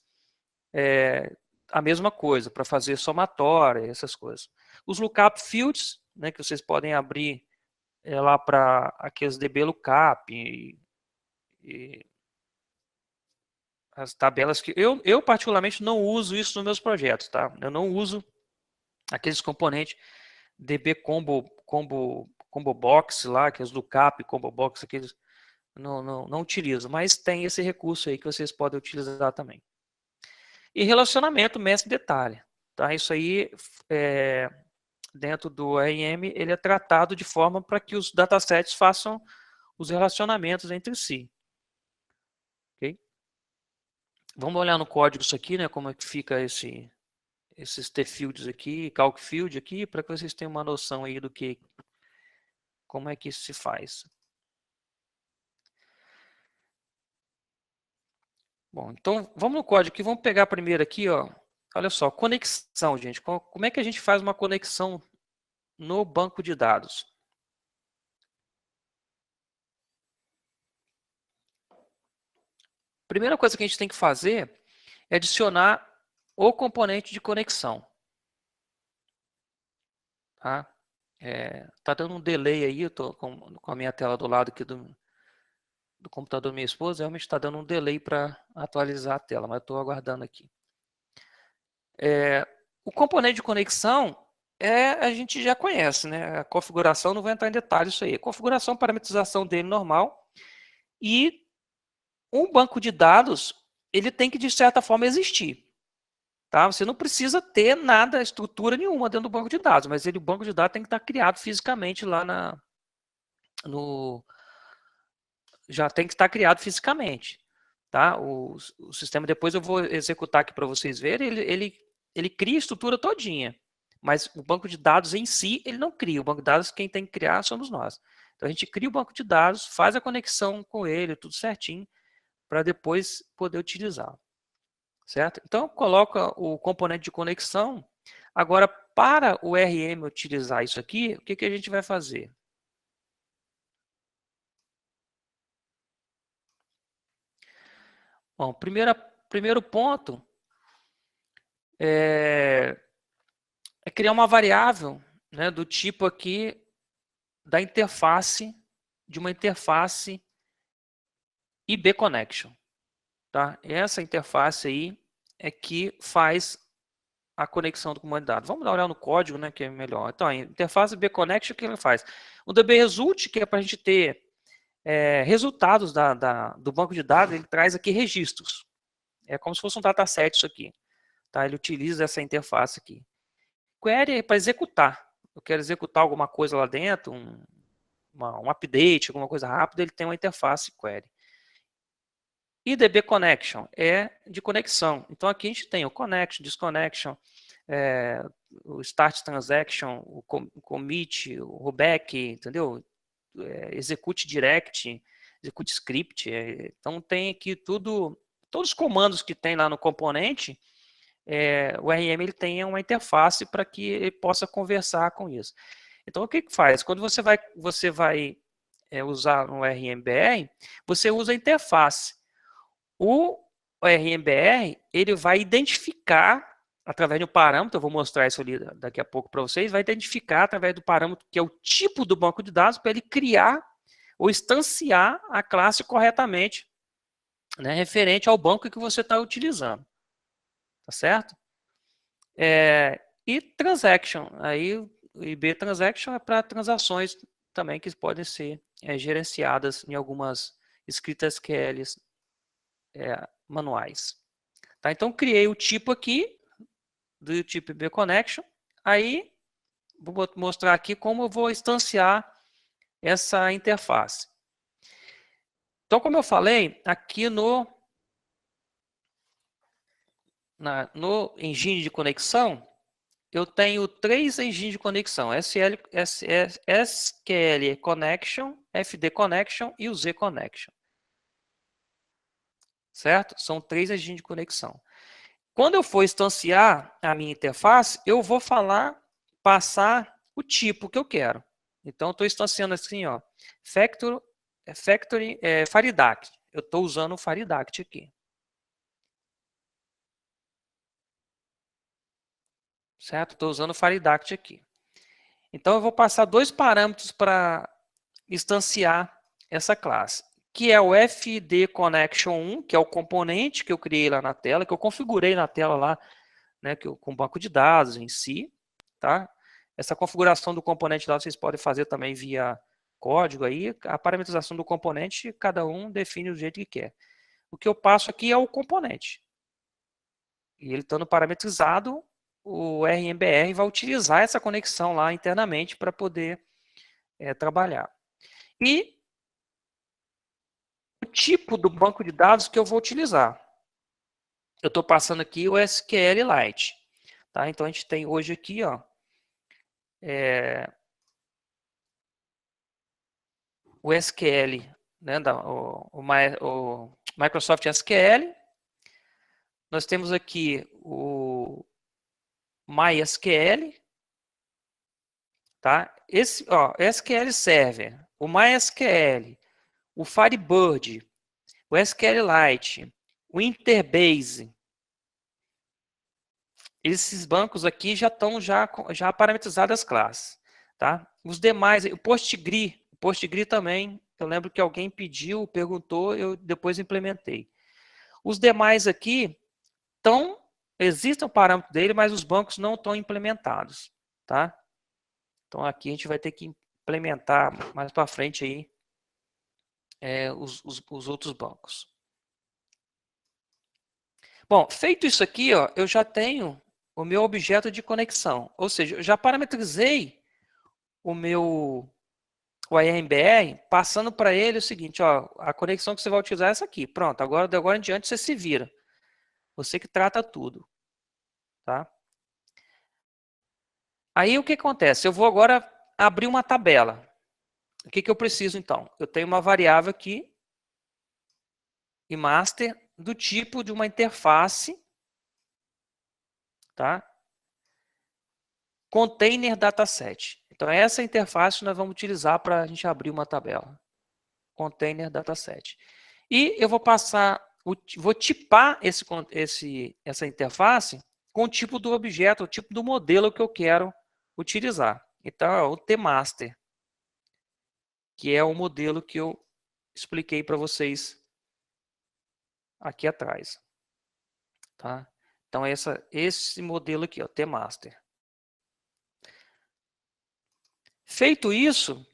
a mesma coisa, para fazer somatória, essas coisas. Os Lookup Fields, né, que vocês podem abrir lá para aqueles DB Lookup e as tabelas que... Eu particularmente não uso isso nos meus projetos, tá? Eu não uso aqueles componentes DB Combo Box lá, que é os Lookup, Combo Box, aqueles... Não utilizo, mas tem esse recurso aí que vocês podem utilizar também. E relacionamento mestre-detalhe. Tá? Isso aí, dentro do ORM, ele é tratado de forma para que os datasets façam os relacionamentos entre si. Okay? Vamos olhar no código isso aqui, né, como é que fica esses T-Fields aqui, Calc Field aqui, para que vocês tenham uma noção aí como é que isso se faz. Bom, então vamos no código aqui, vamos pegar primeiro aqui, ó. Olha só, conexão, gente. Como é que a gente faz uma conexão no banco de dados? Primeira coisa que a gente tem que fazer é adicionar o componente de conexão. Tá? Tá dando um delay aí, eu tô com a minha tela do lado aqui do computador da minha esposa, realmente está dando um delay para atualizar a tela, mas eu estou aguardando aqui. O componente de conexão a gente já conhece, né? A configuração, não vou entrar em detalhes isso aí. A configuração, parametrização dele normal. E um banco de dados, ele tem que, de certa forma, existir. Tá? Você não precisa ter nada, estrutura nenhuma dentro do banco de dados, mas o banco de dados tem que estar criado fisicamente lá já tem que estar criado fisicamente. Tá? O sistema, depois eu vou executar aqui para vocês verem, ele cria a estrutura todinha, mas o banco de dados em si, ele não cria. O banco de dados, quem tem que criar somos nós. Então a gente cria o banco de dados, faz a conexão com ele, tudo certinho, para depois poder utilizar. Certo? Então coloca o componente de conexão. Agora, para o RM utilizar isso aqui, o que a gente vai fazer? Bom, primeiro ponto é criar uma variável, né, do tipo aqui da interface, de uma interface IB Connection. Tá? Essa interface aí é que faz a conexão do comando de dados. Vamos dar uma olhada no código, né, que é melhor. Então, a interface IB Connection, o que ela faz? O DB Result, que é para a gente ter resultados do banco de dados, ele traz aqui registros. É como se fosse um dataset isso aqui. Tá? Ele utiliza essa interface aqui. Query é para executar. Eu quero executar alguma coisa lá dentro, um update, alguma coisa rápida, ele tem uma interface query. E DB Connection é de conexão. Então aqui a gente tem o connection, disconnection, o start transaction, o commit, o rollback, entendeu? Execute direct, execute script. Então tem aqui todos os comandos que tem lá no componente, o RM ele tem uma interface para que ele possa conversar com isso. Então o que faz? Quando você vai usar no RMBR, você usa a interface. O RMBR ele vai identificar através de um parâmetro, eu vou mostrar isso ali daqui a pouco para vocês, vai identificar através do parâmetro que é o tipo do banco de dados para ele criar ou instanciar a classe corretamente, né, referente ao banco que você está utilizando. Tá certo? E transaction, aí o IB transaction é para transações também que podem ser gerenciadas em algumas scripts SQL manuais. Tá? Então, criei o tipo aqui, do tipo IB Connection. Aí, vou mostrar aqui como eu vou instanciar essa interface. Então, como eu falei, aqui no engine de conexão, eu tenho 3 engines de conexão, SQL Connection, FD Connection e o Z Connection. Certo? São 3 engines de conexão. Quando eu for instanciar a minha interface, eu vou passar o tipo que eu quero. Então, eu estou instanciando assim, ó, Faridact. Eu estou usando o Faridact aqui. Certo? Estou usando o Faridact aqui. Então, eu vou passar 2 parâmetros para instanciar essa classe, que é o FD Connection 1, que é o componente que eu criei lá na tela, que eu configurei na tela lá, né, com o banco de dados em si. Tá? Essa configuração do componente de dados vocês podem fazer também via código aí. A parametrização do componente, cada um define do jeito que quer. O que eu passo aqui é o componente. E ele estando parametrizado, o RMBR vai utilizar essa conexão lá internamente para poder trabalhar. E o tipo do banco de dados que eu vou utilizar. Eu estou passando aqui o SQLite. Tá? Então, a gente tem hoje aqui, ó, o SQL, né, o Microsoft SQL. Nós temos aqui o MySQL. Tá? Esse, ó, SQL Server, o MySQL, o Firebird, o SQLite, o Interbase. Esses bancos aqui já estão já parametrizadas as classes. Tá? Os demais, o Postgre também, eu lembro que alguém pediu, perguntou, eu depois implementei. Os demais aqui existem o parâmetro dele, mas os bancos não estão implementados. Tá? Então aqui a gente vai ter que implementar mais para frente aí os outros bancos. Bom, feito isso aqui, ó, eu já tenho o meu objeto de conexão. Ou seja, eu já parametrizei o ARMBR, passando para ele o seguinte, ó, a conexão que você vai utilizar é essa aqui. Pronto, agora de agora em diante você se vira. Você que trata tudo. Tá? Aí o que acontece? Eu vou agora abrir uma tabela. O que eu preciso então? Eu tenho uma variável aqui, e master, do tipo de uma interface, tá? Container dataset. Então, essa interface nós vamos utilizar para a gente abrir uma tabela. Container dataset. E eu vou vou tipar essa interface com o tipo do objeto, o tipo do modelo que eu quero utilizar. Então, é o tmaster, que é o modelo que eu expliquei para vocês aqui atrás. Tá? Então, esse modelo aqui, o tmaster. Feito isso,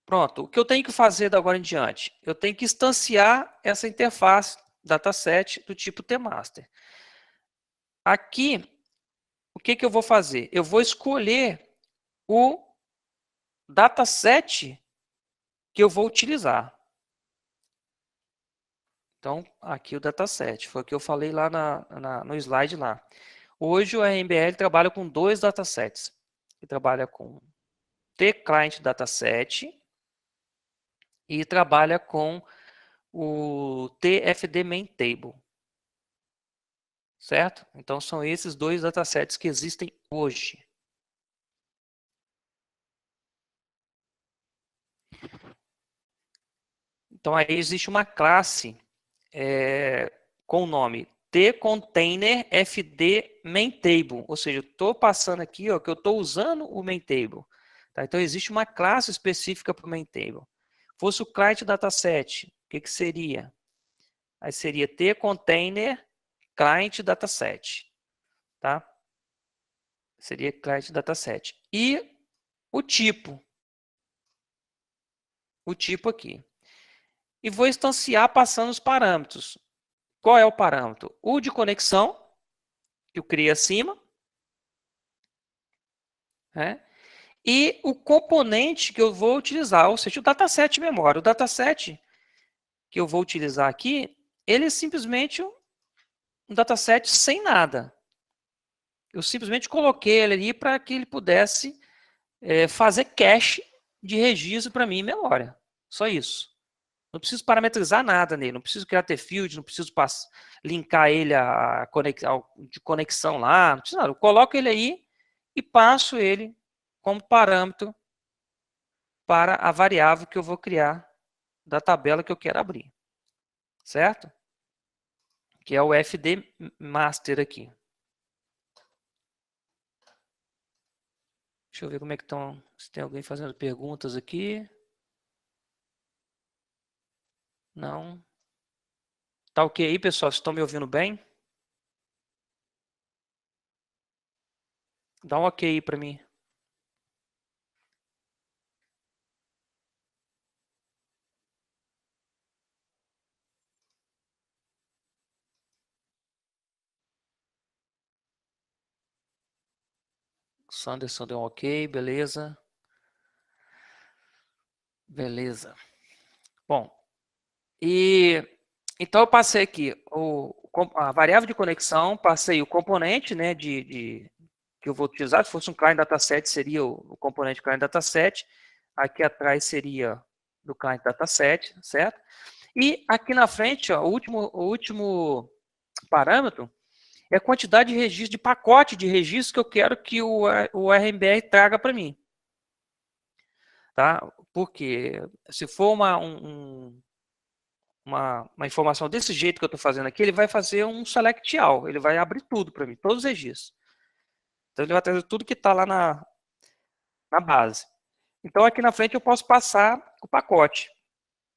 pronto, o que eu tenho que fazer da agora em diante? Eu tenho que instanciar essa interface dataset do tipo tmaster. Aqui, o que eu vou fazer? Eu vou escolher o dataset que eu vou utilizar. Então, aqui o dataset, foi o que eu falei lá no slide lá. Hoje o RMBL trabalha com 2 datasets. Ele trabalha com tclient dataset e trabalha com o TFD main table. Certo? Então, são esses 2 datasets que existem hoje. Então, aí existe uma classe com o nome tContainerFDMainTable. Ou seja, eu estou passando aqui ó, que eu estou usando o MainTable. Tá? Então, existe uma classe específica para o MainTable. fosse o client dataset, o que seria? Aí seria T container client dataset, tá? Seria client dataset. E o tipo aqui. E vou instanciar passando os parâmetros. Qual é o parâmetro? O de conexão, que eu criei acima, né? E o componente que eu vou utilizar, ou seja, o dataset de memória. O dataset que eu vou utilizar aqui, ele é simplesmente um dataset sem nada. Eu simplesmente coloquei ele ali para que ele pudesse fazer cache de registro para mim em memória. Só isso. Não preciso parametrizar nada nele, não preciso criar T-field, não preciso linkar ele de conexão lá, não preciso nada. Eu coloco ele aí e passo ele como parâmetro para a variável que eu vou criar da tabela que eu quero abrir. Certo? Que é o FD master aqui. Deixa eu ver como é que estão, se tem alguém fazendo perguntas aqui. Não. Tá ok aí, pessoal? Vocês estão me ouvindo bem? Dá um ok aí para mim. Sanderson deu um ok, beleza. Beleza. Bom, então eu passei aqui a variável de conexão, passei o componente, né, que eu vou utilizar. Se fosse um client dataset, seria o componente client dataset. Aqui atrás seria do client dataset, certo? E aqui na frente, ó, o último parâmetro é a quantidade de registro, de pacote de registro que eu quero que o RMBR traga para mim. Tá? Porque se for uma informação desse jeito que eu estou fazendo aqui, ele vai fazer um select all, ele vai abrir tudo para mim, todos os registros. Então ele vai trazer tudo que está lá na base. Então aqui na frente eu posso passar o pacote.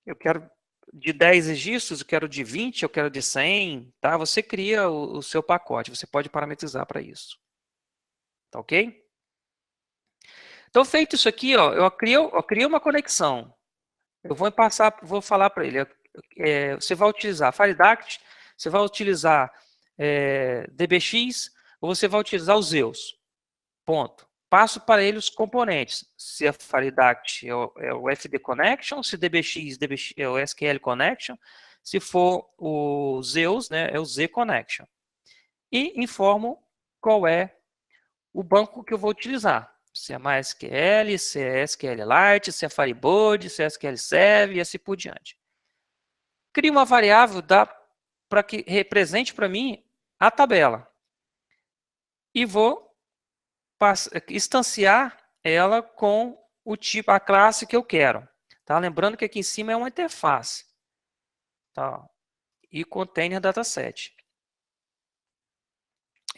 Eu quero de 10 registros, eu quero de 20, eu quero de 100, tá? Você cria o seu pacote, você pode parametrizar para isso. Tá ok? Então, feito isso aqui, ó, eu criei uma conexão. Eu vou falar para ele, você vai utilizar FireDact, você vai utilizar DBX, ou você vai utilizar os Zeus. Ponto. Passo para ele os componentes. Se a FireDact é o FD Connection, se DBX é o SQL Connection, se for o Zeus, né, é o Z Connection. E informo qual é o banco que eu vou utilizar. Se é MySQL, se é SQLite, se é Firebird, se é SQL Server e assim por diante. Crio uma variável para que represente para mim a tabela. E vou instanciar ela com o tipo, a classe que eu quero. Tá? Lembrando que aqui em cima é uma interface. Tá? E container dataset.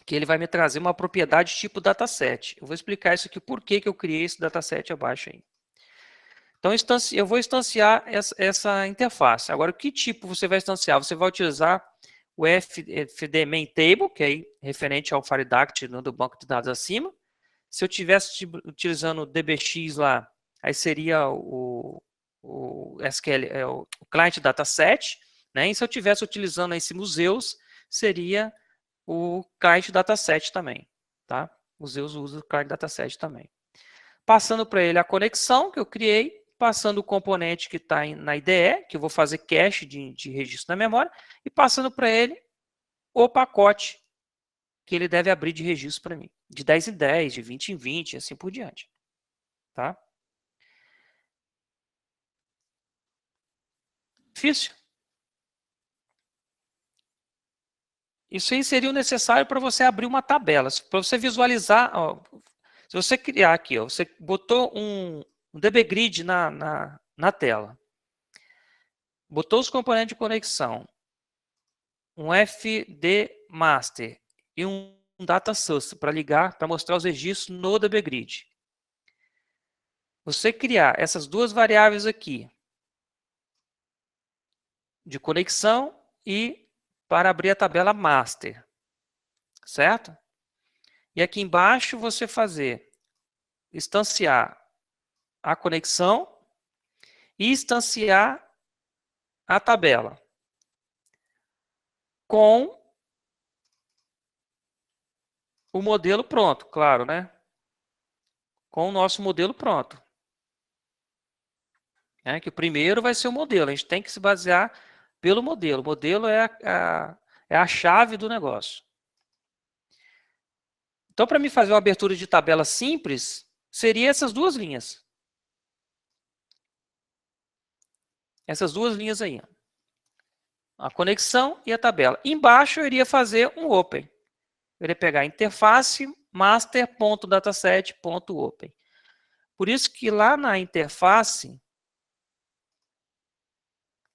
Que ele vai me trazer uma propriedade tipo dataset. Eu vou explicar isso aqui, por que eu criei esse dataset abaixo aí. Então, eu vou instanciar essa interface. Agora, que tipo você vai instanciar? Você vai utilizar o FD main table, que é referente ao FireDact do banco de dados acima. Se eu estivesse utilizando o DBX lá, aí seria o SQL, o client dataset, né? E se eu estivesse utilizando esse museus, seria o client dataset também, tá? Museus usa o client dataset também. Passando para ele a conexão que eu criei, passando o componente que está na IDE, que eu vou fazer cache de registro na memória, e passando para ele o pacote que ele deve abrir de registro para mim. De 10 em 10, de 20 em 20, e assim por diante. Tá? Difícil? Isso aí seria o necessário para você abrir uma tabela. Para você visualizar, ó, se você criar aqui, ó, você botou um DBGrid na tela. Botou os componentes de conexão, um FD master e um data source para ligar, para mostrar os registros no DBGrid. Você criar essas duas variáveis aqui, de conexão e para abrir a tabela master, certo? E aqui embaixo você instanciar a conexão e instanciar a tabela com o modelo pronto, claro, né? Com o nosso modelo pronto. Que o primeiro vai ser o modelo, a gente tem que se basear pelo modelo. O modelo é a chave do negócio. Então, para mim fazer uma abertura de tabela simples, seria essas duas linhas. Essas duas linhas aí. A conexão e a tabela. Embaixo eu iria fazer um open. Eu iria pegar a interface master.dataset.open. Por isso que lá na interface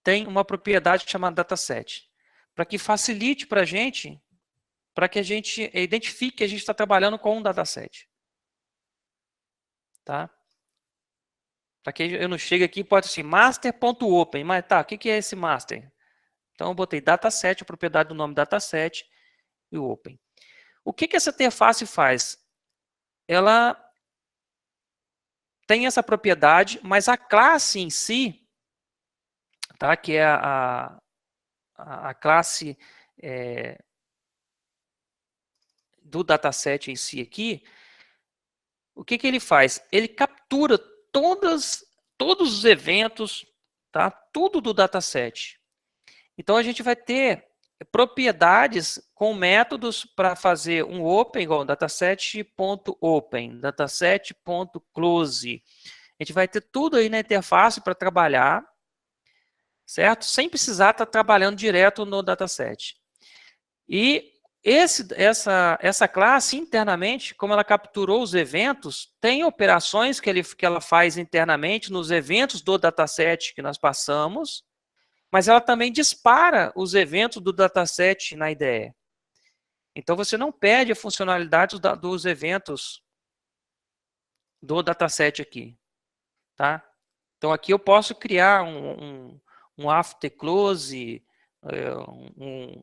tem uma propriedade chamada dataset, para que facilite para a gente, para que a gente identifique que a gente está trabalhando com um dataset. Tá? Para que eu não chegue aqui, pode ser master.open, mas tá, o que é esse master? Então eu botei dataset, a propriedade do nome dataset e o open. O que essa interface faz? Ela tem essa propriedade, mas a classe em si, tá, que é a classe do dataset em si aqui, o que ele faz? Ele captura todos os eventos, tá? Tudo do dataset. Então a gente vai ter propriedades com métodos para fazer um open igual dataset.open, dataset.close. A gente vai ter tudo aí na interface para trabalhar, certo? Sem precisar estar trabalhando direto no dataset. E essa classe, internamente, como ela capturou os eventos, tem operações que ela faz internamente nos eventos do dataset que nós passamos, mas ela também dispara os eventos do dataset na IDE. Então, você não perde a funcionalidade dos eventos do dataset aqui. Tá? Então, aqui eu posso criar um after close,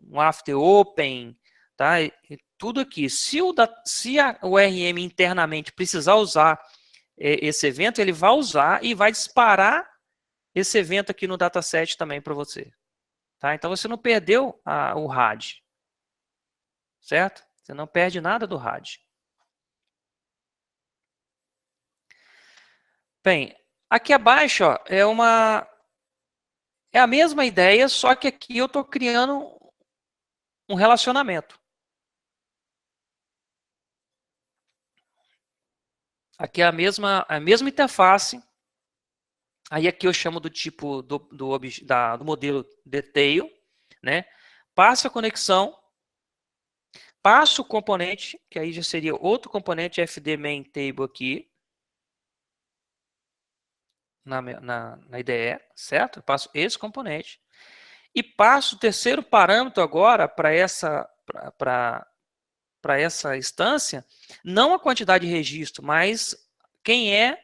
um after open, tá? E tudo aqui. Se o RM internamente precisar usar esse evento, ele vai usar e vai disparar esse evento aqui no dataset também para você. Tá? Então, você não perdeu o RAD. Certo? Você não perde nada do RAD. Bem, aqui abaixo ó, é a mesma ideia, só que aqui eu estou criando um relacionamento. Aqui é a mesma interface. Aí aqui eu chamo do tipo do modelo detail, né? Passo a conexão, passo o componente, que aí já seria outro componente fd main table aqui, na IDE, certo? Eu passo esse componente. E passo o terceiro parâmetro agora para essa instância, não a quantidade de registro, mas quem é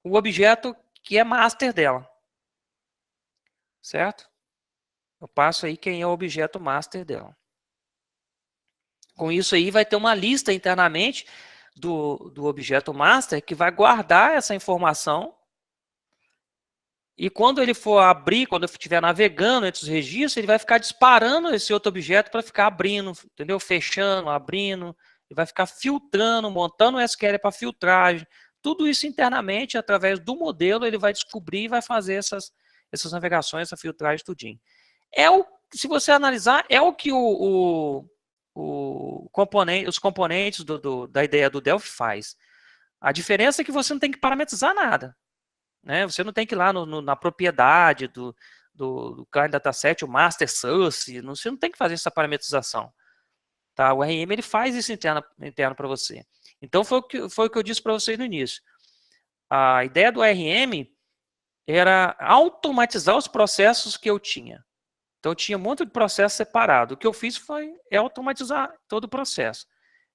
o objeto que é master dela. Certo? Eu passo aí quem é o objeto master dela. Com isso aí vai ter uma lista internamente do objeto master que vai guardar essa informação. E quando ele for abrir, quando eu estiver navegando entre os registros, ele vai ficar disparando esse outro objeto para ficar abrindo, entendeu? Fechando, abrindo, ele vai ficar filtrando, montando o SQL para filtragem. Tudo isso internamente, através do modelo, ele vai descobrir e vai fazer essas navegações, essa filtragem, tudinho. Se você analisar, é o que os componentes da ideia do Delphi faz. A diferença é que você não tem que parametrizar nada. Né? Você não tem que ir lá na propriedade do client dataset, o master source, você não tem que fazer essa parametrização. Tá? O RM ele faz isso interno para você. Então foi o que eu disse para vocês no início. A ideia do RM era automatizar os processos que eu tinha. Então eu tinha um monte de processo separado. O que eu fiz foi automatizar todo o processo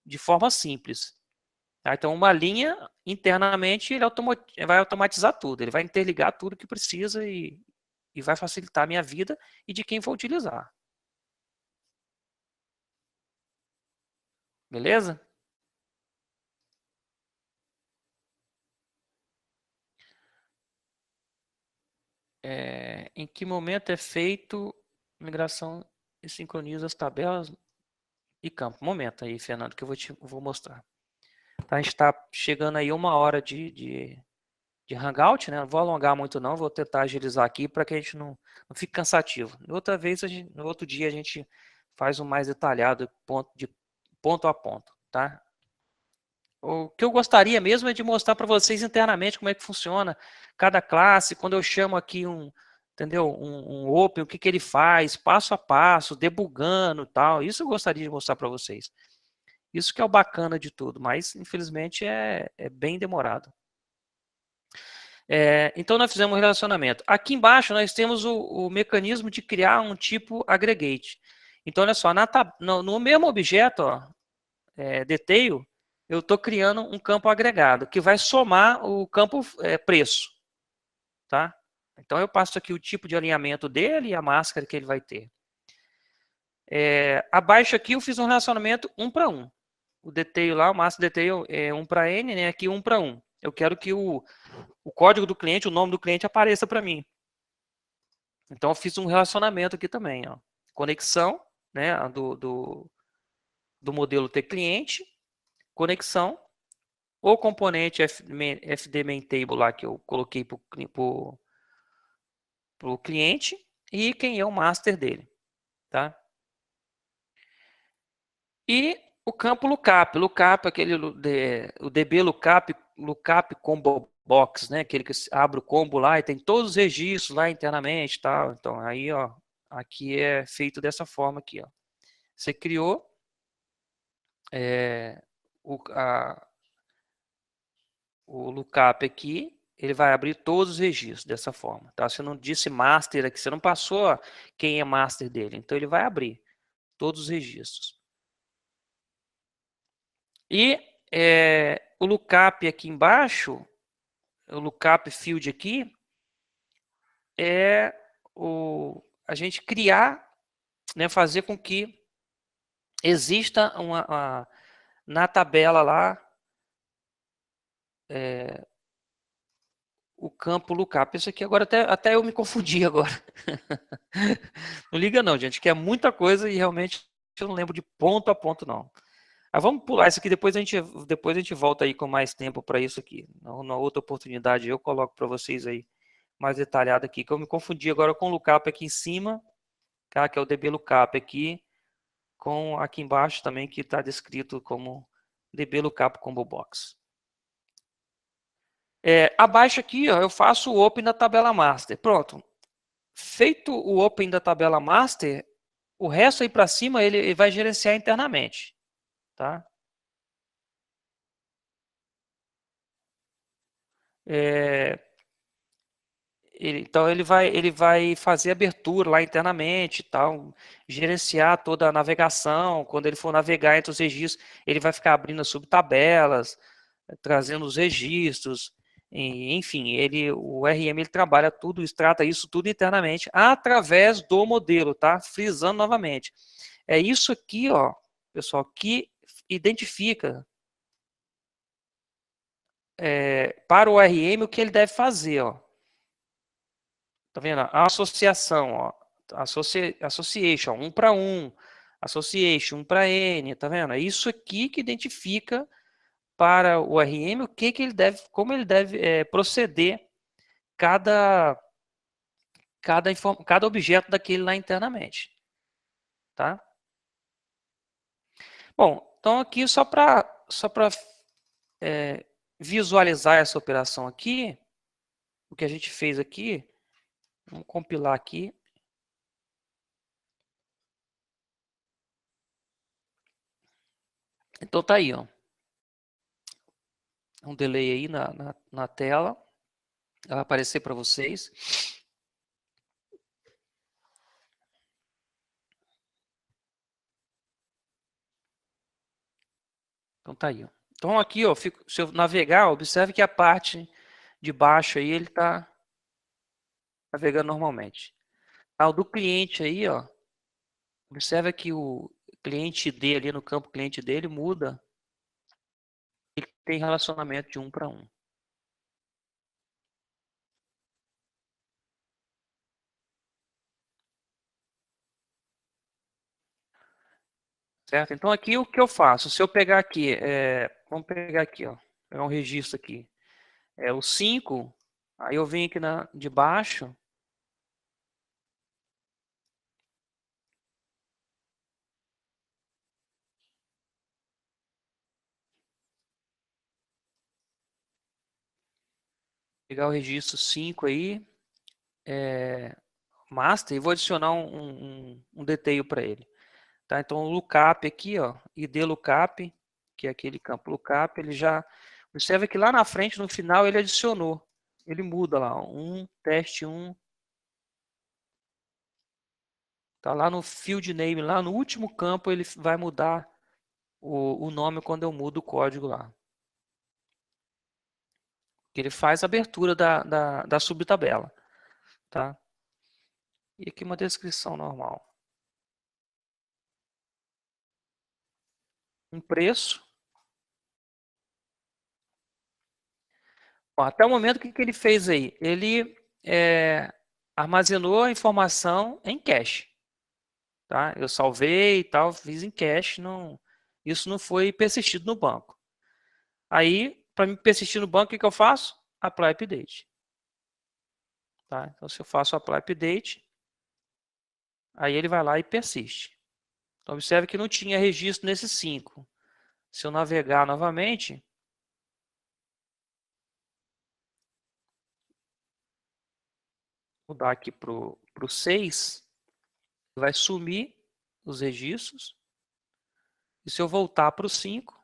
de forma simples. Tá? Então, uma linha, internamente, ele vai automatizar tudo. Ele vai interligar tudo que precisa e e vai facilitar a minha vida e de quem for utilizar. Beleza? Em que momento é feito migração e sincroniza as tabelas e campo? Momento aí, Fernando, que eu vou mostrar. Tá, a gente está chegando aí 1 hora de Hangout, né? Não vou alongar muito não, vou tentar agilizar aqui para que a gente não fique cansativo. Outra vez, no outro dia, a gente faz um mais detalhado, de ponto a ponto, tá? O que eu gostaria mesmo é de mostrar para vocês internamente como é que funciona cada classe, quando eu chamo aqui entendeu? Um open, o que ele faz, passo a passo, debugando e tal. Isso eu gostaria de mostrar para vocês. Isso que é o bacana de tudo, mas infelizmente é bem demorado. Então nós fizemos um relacionamento. Aqui embaixo nós temos o mecanismo de criar um tipo aggregate. Então olha só, no mesmo objeto, ó, detail, eu estou criando um campo agregado que vai somar o campo preço. Tá? Então eu passo aqui o tipo de alinhamento dele e a máscara que ele vai ter. Abaixo aqui eu fiz um relacionamento 1 para 1. O detail lá, o master detail é 1 para n, né? Aqui 1 para 1. Eu quero que o código do cliente, o nome do cliente apareça para mim. Então eu fiz um relacionamento aqui também, ó. Conexão, né, do modelo ter cliente, conexão, o componente FD main table lá que eu coloquei para o cliente e quem é o master dele, tá? E o campo lookup, o DB lookup combo box, né? Aquele que abre o combo lá e tem todos os registros lá internamente, tal. Então aí, ó, aqui é feito dessa forma aqui, ó. Você criou o lookup aqui, ele vai abrir todos os registros dessa forma, tá? Você não disse master aqui, você não passou quem é master dele, então ele vai abrir todos os registros. E o lookup aqui embaixo, o lookup field aqui, é a gente criar, né, fazer com que exista na tabela lá o campo lookup. Isso aqui agora até eu me confundi agora. Não liga não, gente, que é muita coisa e realmente eu não lembro de ponto a ponto não. Mas vamos pular isso aqui, depois a gente volta aí com mais tempo para isso aqui. Na outra oportunidade eu coloco para vocês aí mais detalhado aqui, que eu me confundi agora com o lookup aqui em cima, tá? Que é o DB lookup aqui, com aqui embaixo também que está descrito como DB lookup combo box. Abaixo aqui, ó, eu faço o open da tabela master. Pronto. Feito o open da tabela master, o resto aí para cima ele vai gerenciar internamente, tá? Então ele vai fazer abertura lá internamente, tal, gerenciar toda a navegação. Quando ele for navegar entre os registros, ele vai ficar abrindo as subtabelas, trazendo os registros, enfim, o RM ele trabalha tudo, trata isso tudo internamente através do modelo, tá? Frisando novamente. É isso aqui, ó, pessoal, que identifica para o RM o que ele deve fazer, ó. Tá vendo? A associação, ó. Association, 1 para 1. Association, 1 para N, tá vendo? É isso aqui que identifica para o RM o que ele deve, como ele deve proceder cada objeto daquele lá internamente, tá? Bom, então aqui só para visualizar essa operação aqui, o que a gente fez aqui, vamos compilar aqui. Então tá aí, ó. Um delay aí na tela. Vai aparecer para vocês. Então tá aí, ó. Então aqui, ó, se eu navegar, observe que a parte de baixo aí ele tá navegando normalmente. Ah, o do cliente aí, ó, observa que o cliente D ali no campo cliente dele muda, ele tem relacionamento de 1 para 1. Certo? Então aqui o que eu faço? Se eu pegar aqui, vamos pegar aqui, ó, pegar um registro aqui, o 5, aí eu venho aqui de baixo, pegar o registro 5 aí, master, e vou adicionar um detail para ele. Tá? Então o lookup aqui, ó, id lookup, que é aquele campo lookup, ele já, observa que lá na frente, no final, ele adicionou, ele muda lá, teste 1, tá lá no field name, lá no último campo, ele vai mudar o nome quando eu mudo o código lá. Ele faz a abertura da subtabela, tá? E aqui uma descrição normal. Um preço. Ó, até o momento, o que ele fez aí? Ele armazenou a informação em cache. Tá? Eu salvei e tal, fiz em cache, isso não foi persistido no banco. Aí, para me persistir no banco, o que eu faço? Apply update. Tá? Então, se eu faço apply update, aí ele vai lá e persiste. Então, observe que não tinha registro nesses 5. Se eu navegar novamente, mudar aqui para o 6, vai sumir os registros. E se eu voltar para o 5,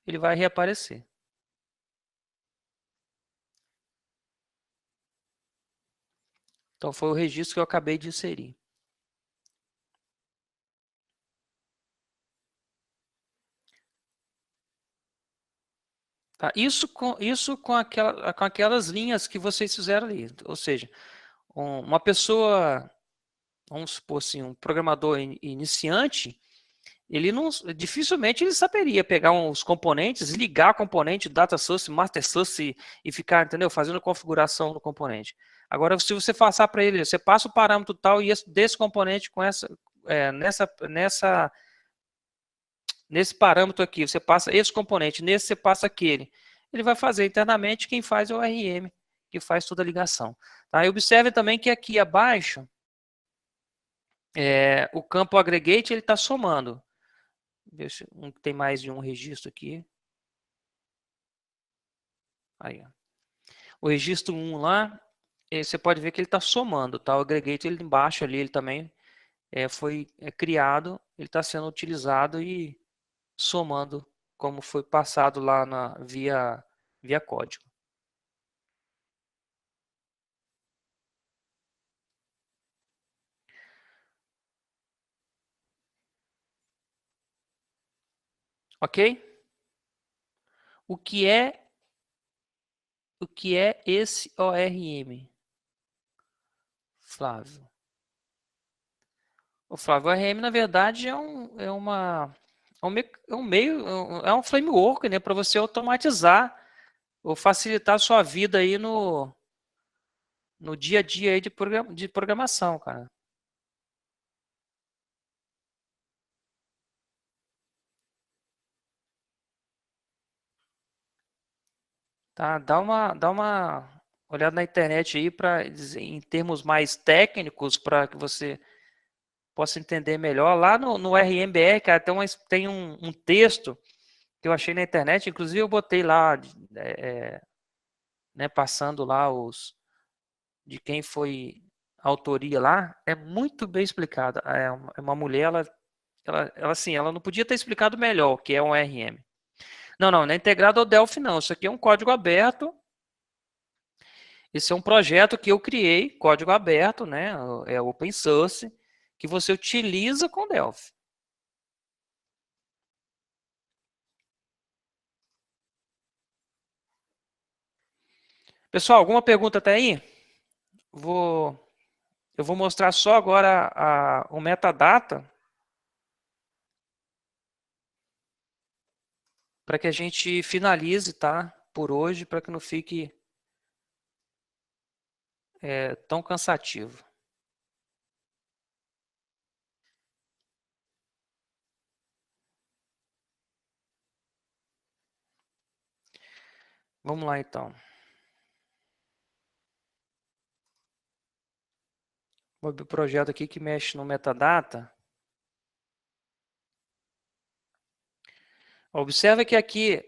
ele vai reaparecer. Então, foi o registro que eu acabei de inserir. Tá? Isso com aquelas linhas que vocês fizeram ali. Ou seja, uma pessoa, vamos supor assim, um programador iniciante, ele não, dificilmente ele saberia pegar os componentes, ligar componente, data source, master source e ficar, entendeu? Fazendo configuração do componente. Agora, se você passar para ele, você passa o parâmetro tal e desse componente com nesse parâmetro aqui, você passa esse componente, nesse você passa aquele. Ele vai fazer internamente, quem faz é o RM, que faz toda a ligação. Tá? E observe também que aqui abaixo, o campo aggregate ele está somando. Tem mais de um registro aqui. Aí, ó. O registro 1 lá, você pode ver que ele está somando. Tá? O aggregate ele embaixo ali, ele também foi criado, ele está sendo utilizado e somando como foi passado lá via código. Ok? O que é esse ORM, Flávio? O Flávio, o ORM na verdade é um framework, né, para você automatizar ou facilitar a sua vida aí no dia a dia aí de programação, cara. Tá? Dá uma olhada na internet aí para em termos mais técnicos para que você possa entender melhor. Lá no RMBR, cara, tem um texto que eu achei na internet, inclusive eu botei lá, né, passando lá de quem foi a autoria lá, é muito bem explicado. É uma mulher, ela assim, ela não podia ter explicado melhor o que é um RM. Não, não é integrado ao Delphi, não. Isso aqui é um código aberto. Esse é um projeto que eu criei, código aberto, né? É open source, que você utiliza com Delphi. Pessoal, alguma pergunta até aí? eu vou mostrar só agora o metadata para que a gente finalize, tá? Por hoje, para que não fique tão cansativo. Vamos lá, então. Vou abrir o projeto aqui que mexe no metadata. Observe que aqui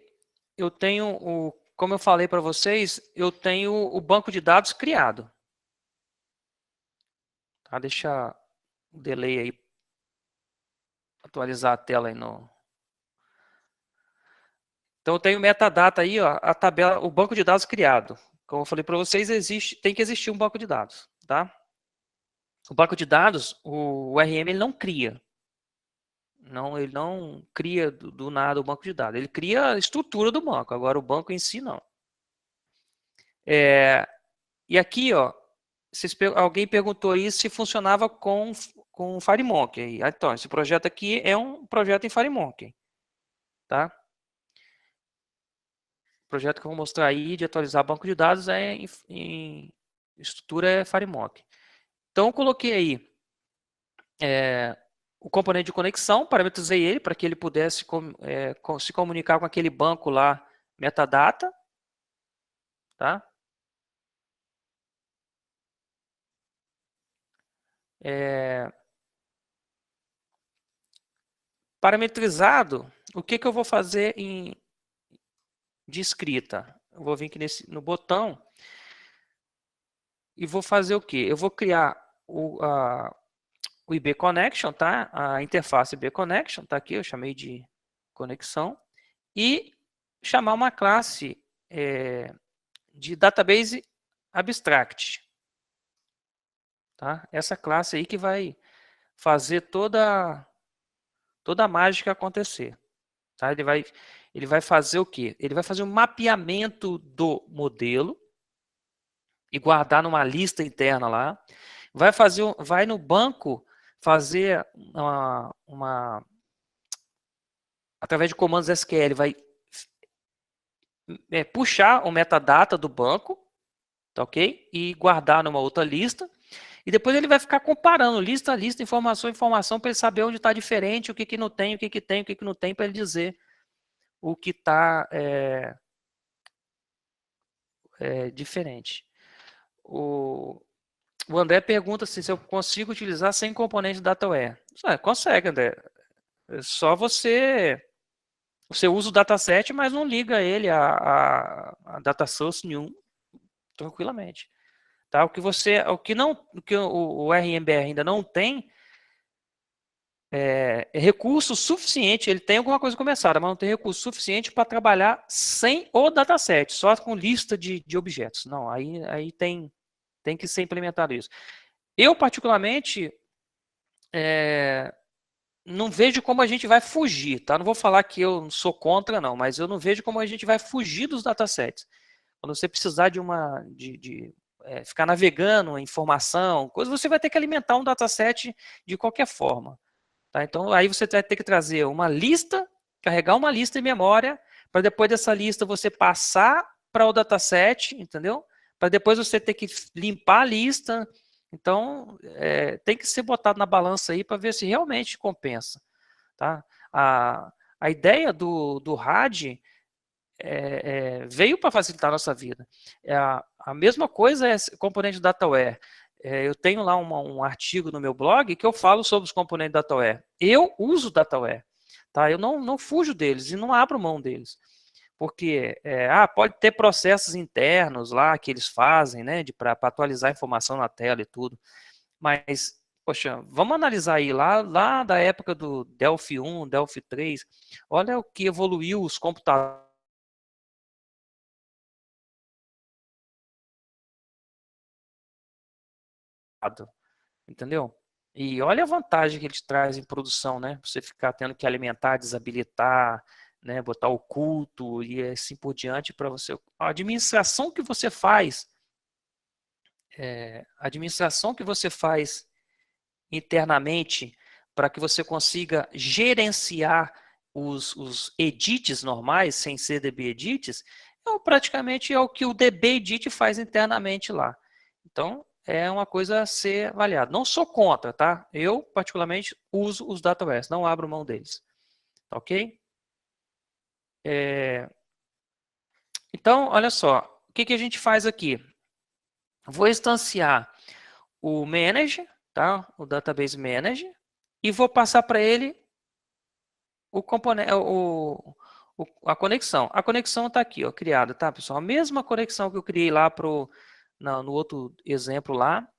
eu tenho, como eu falei para vocês, eu tenho o banco de dados criado. Tá? Deixa o delay aí, atualizar a tela aí no... Então eu tenho metadata aí, ó, a tabela, o banco de dados criado. Como eu falei para vocês, tem que existir um banco de dados, tá? O banco de dados, o RM ele não cria. Não, ele não cria do nada o banco de dados. Ele cria a estrutura do banco. Agora o banco em si não. E aqui, ó, alguém perguntou aí se funcionava com FireMonkey. Então, esse projeto aqui é um projeto em FireMonkey, tá? O projeto que eu vou mostrar aí de atualizar banco de dados em estrutura é FireMonkey. Então, eu coloquei aí o componente de conexão, parametrizei ele para que ele pudesse se comunicar com aquele banco lá, metadata, tá? Parametrizado, o que eu vou fazer de escrita? Eu vou vir aqui no botão e vou fazer o quê? Eu vou criar o IB Connection, tá? A interface IB Connection, tá aqui, eu chamei de conexão, e chamar uma classe de Database Abstract. Tá? Essa classe aí que vai fazer toda a mágica acontecer. Tá? Ele vai fazer o quê? Ele vai fazer um mapeamento do modelo e guardar numa lista interna lá. Vai no banco fazer através de comandos SQL, vai puxar o metadata do banco, tá ok? E guardar numa outra lista. E depois ele vai ficar comparando lista a lista, informação a informação, para ele saber onde está diferente, o que não tem, o que tem, o que não tem, para ele dizer o que está diferente. O André pergunta assim, se eu consigo utilizar sem componente DataWare. Consegue, André. É só você usa o dataset, mas não liga ele a data source nenhum, tranquilamente. Tá? O que o RMBR ainda não tem é recurso suficiente, ele tem alguma coisa começada, mas não tem recurso suficiente para trabalhar sem o dataset, só com lista de objetos. Não, aí tem que ser implementado isso. Eu, particularmente, não vejo como a gente vai fugir, tá? Não vou falar que eu sou contra, não, mas eu não vejo como a gente vai fugir dos datasets. Quando você precisar ficar navegando informação, coisa, você vai ter que alimentar um dataset de qualquer forma. Tá? Então, aí você vai ter que trazer uma lista, carregar uma lista em memória, para depois dessa lista você passar para o dataset, entendeu? Para depois você ter que limpar a lista. Então, tem que ser botado na balança aí para ver se realmente compensa. Tá? A ideia do RAD veio para facilitar a nossa vida. A mesma coisa é componente DataWare. Eu tenho lá um artigo no meu blog que eu falo sobre os componentes DataWare. Eu uso DataWare. Tá? Eu não fujo deles e não abro mão deles. Porque pode ter processos internos lá que eles fazem, né, para atualizar a informação na tela e tudo. Mas, poxa, vamos analisar aí lá da época do Delphi 1, Delphi 3. Olha o que evoluiu os computadores. Entendeu? E olha a vantagem que ele traz em produção, né? Você ficar tendo que alimentar, desabilitar, né? Botar oculto e assim por diante para você. A administração que você faz a administração que você faz internamente para que você consiga gerenciar os edits normais, sem ser DB edits, praticamente é o que o DB edit faz internamente lá. Então, é uma coisa a ser avaliada. Não sou contra, tá? Eu, particularmente, uso os DataOS, não abro mão deles. Tá ok? Então, olha só. O que a gente faz aqui? Vou instanciar o Manager, tá? O Database Manager, e vou passar para ele o componente, a conexão. A conexão está aqui, ó, criada, tá, pessoal? A mesma conexão que eu criei lá no outro exemplo lá,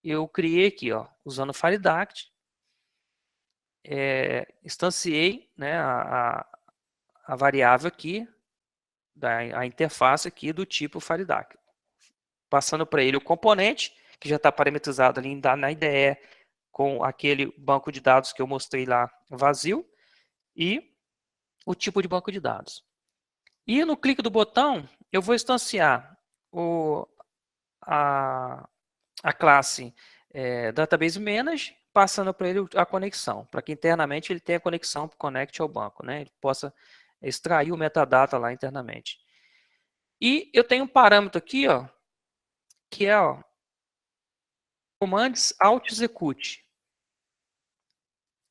eu criei aqui, ó, usando o FireDact, instanciei, né, a variável aqui, a interface aqui do tipo FireDact, passando para ele o componente que já está parametrizado ali na IDE com aquele banco de dados que eu mostrei lá vazio e o tipo de banco de dados. E no clique do botão, eu vou instanciar a classe Database Manager, passando para ele a conexão, para que internamente ele tenha conexão para o Connect ao banco, né? Ele possa extrair o metadata lá internamente. E eu tenho um parâmetro aqui, ó, que é ó, commands alt execute.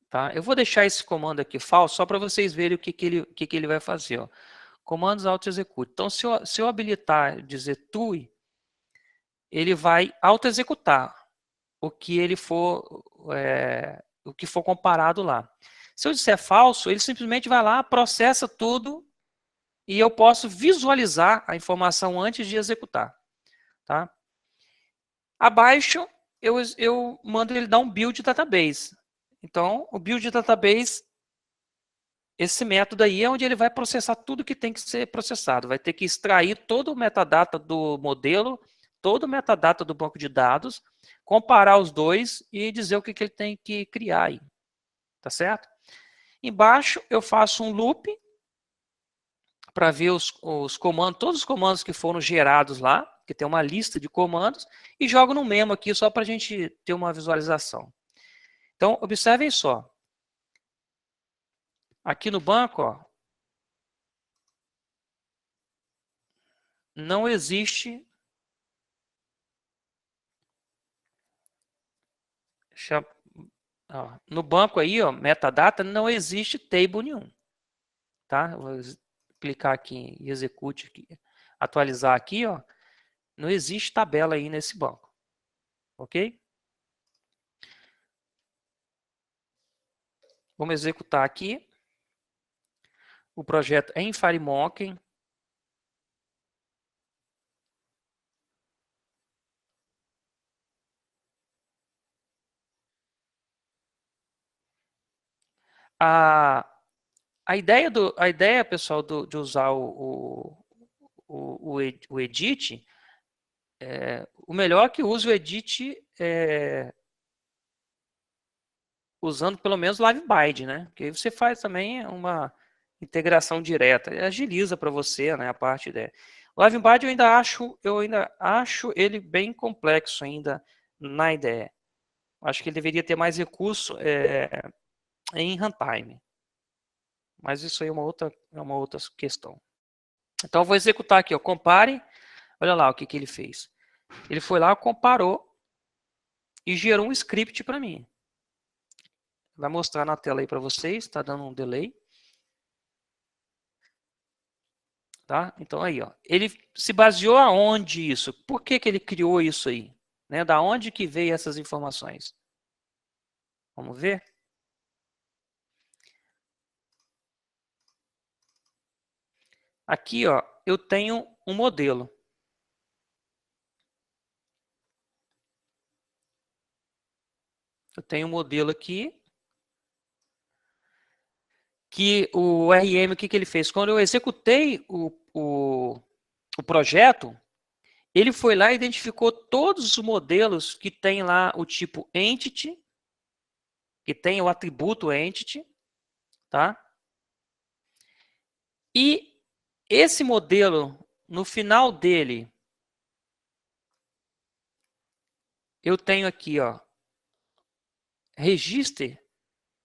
Tá? Eu vou deixar esse comando aqui falso só para vocês verem o que ele vai fazer. Ó. Comandos auto execute. Então, se eu habilitar dizer true, ele vai auto executar o que ele for o que for comparado lá. Se eu disser falso, ele simplesmente vai lá, processa tudo e eu posso visualizar a informação antes de executar. Tá? Abaixo, eu mando ele dar um build database. Então, o build database, esse método aí é onde ele vai processar tudo que tem que ser processado. Vai ter que extrair todo o metadata do modelo, todo o metadata do banco de dados, comparar os dois e dizer o que ele tem que criar aí. Tá certo? Embaixo eu faço um loop para ver os comandos, todos os comandos que foram gerados lá, que tem uma lista de comandos, e jogo no memo aqui só para a gente ter uma visualização. Então, observem só. Aqui no banco, ó, não existe. No banco aí, ó, metadata, não existe table nenhum. Tá? Vou clicar aqui em execute, aqui, atualizar aqui, ó. Não existe tabela aí nesse banco. Ok? Vamos executar aqui. O projeto em FireMonkey. A ideia, pessoal, de usar o edit, o melhor é que use o edit usando pelo menos LiveBind, né? Porque aí você faz também uma integração direta, agiliza para você, né, a parte de o LiveBind eu ainda acho ele bem complexo ainda na IDE. Acho que ele deveria ter mais recurso em runtime. Mas isso aí é uma outra questão. Então eu vou executar aqui, ó, compare. Olha lá o que ele fez. Ele foi lá, comparou e gerou um script para mim. Vai mostrar na tela aí para vocês, está dando um delay. Tá? Então aí, ó, ele se baseou aonde isso? Por que ele criou isso aí? Né? Da onde que veio essas informações? Vamos ver? Aqui, ó, eu tenho um modelo. Eu tenho um modelo aqui que o RM, o que ele fez? Quando eu executei o projeto, ele foi lá e identificou todos os modelos que tem lá o tipo entity, que tem o atributo entity, tá? E esse modelo, no final dele, eu tenho aqui, ó, register,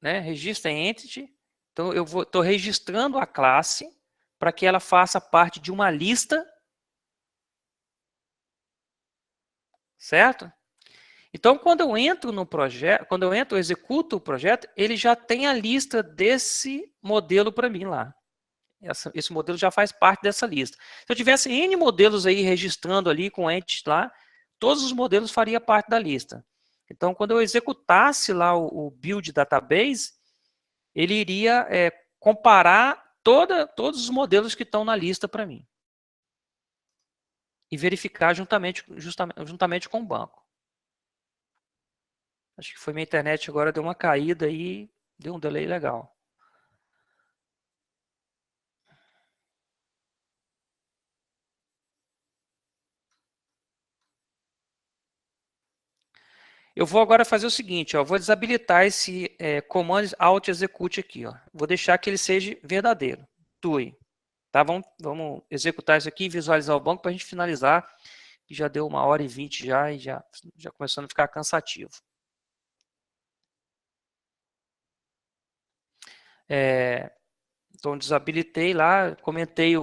né? Register entity. Então eu estou registrando a classe para que ela faça parte de uma lista, certo? Então quando eu entro no projeto, quando eu entro, eu executo o projeto, ele já tem a lista desse modelo para mim lá. Esse modelo já faz parte dessa lista. Se eu tivesse N modelos aí registrando ali com entes lá, todos os modelos fariam parte da lista. Então, quando eu executasse lá o build database, ele iria comparar todos os modelos que estão na lista para mim. E verificar juntamente com o banco. Acho que foi minha internet agora, deu uma caída e deu um delay legal. Eu vou agora fazer o seguinte, ó, vou desabilitar esse Command Alt Execute aqui. Ó. Vou deixar que ele seja verdadeiro. TUI. Tá? Vamos executar isso aqui e visualizar o banco para a gente finalizar, que já deu 1h20 já e já começando a ficar cansativo. Então, desabilitei lá, comentei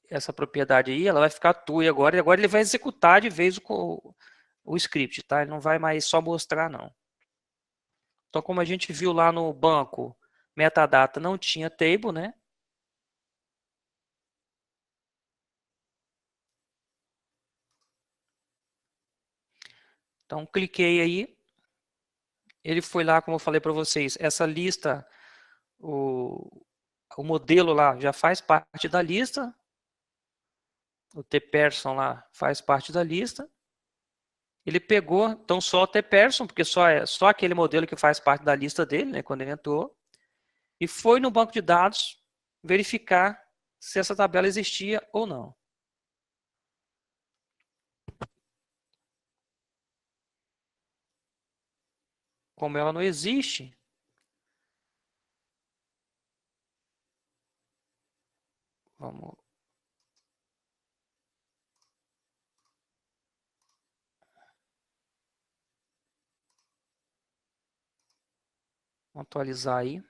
essa propriedade aí, ela vai ficar TUI agora, e agora ele vai executar de vez o script, tá? Ele não vai mais só mostrar, não. Então, como a gente viu lá no banco, metadata não tinha table, né? Então, cliquei aí, ele foi lá, como eu falei para vocês, essa lista, o modelo lá já faz parte da lista, o T-Person lá faz parte da lista. Ele pegou, então só o T-Person, porque só aquele modelo que faz parte da lista dele, né, quando ele entrou, e foi no banco de dados verificar se essa tabela existia ou não. Como ela não existe, vamos atualizar aí.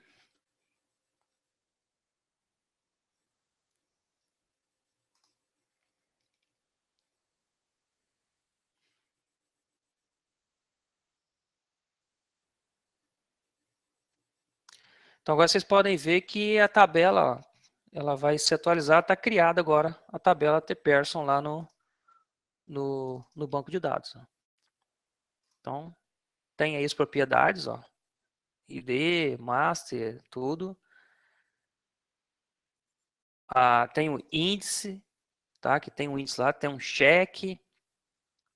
Então agora vocês podem ver que a tabela, ela vai se atualizar, está criada agora a tabela T-Person lá no banco de dados. Então tem aí as propriedades, ó, ID, master, tudo. Tem o índice, tá? Que tem um índice lá, tem um cheque.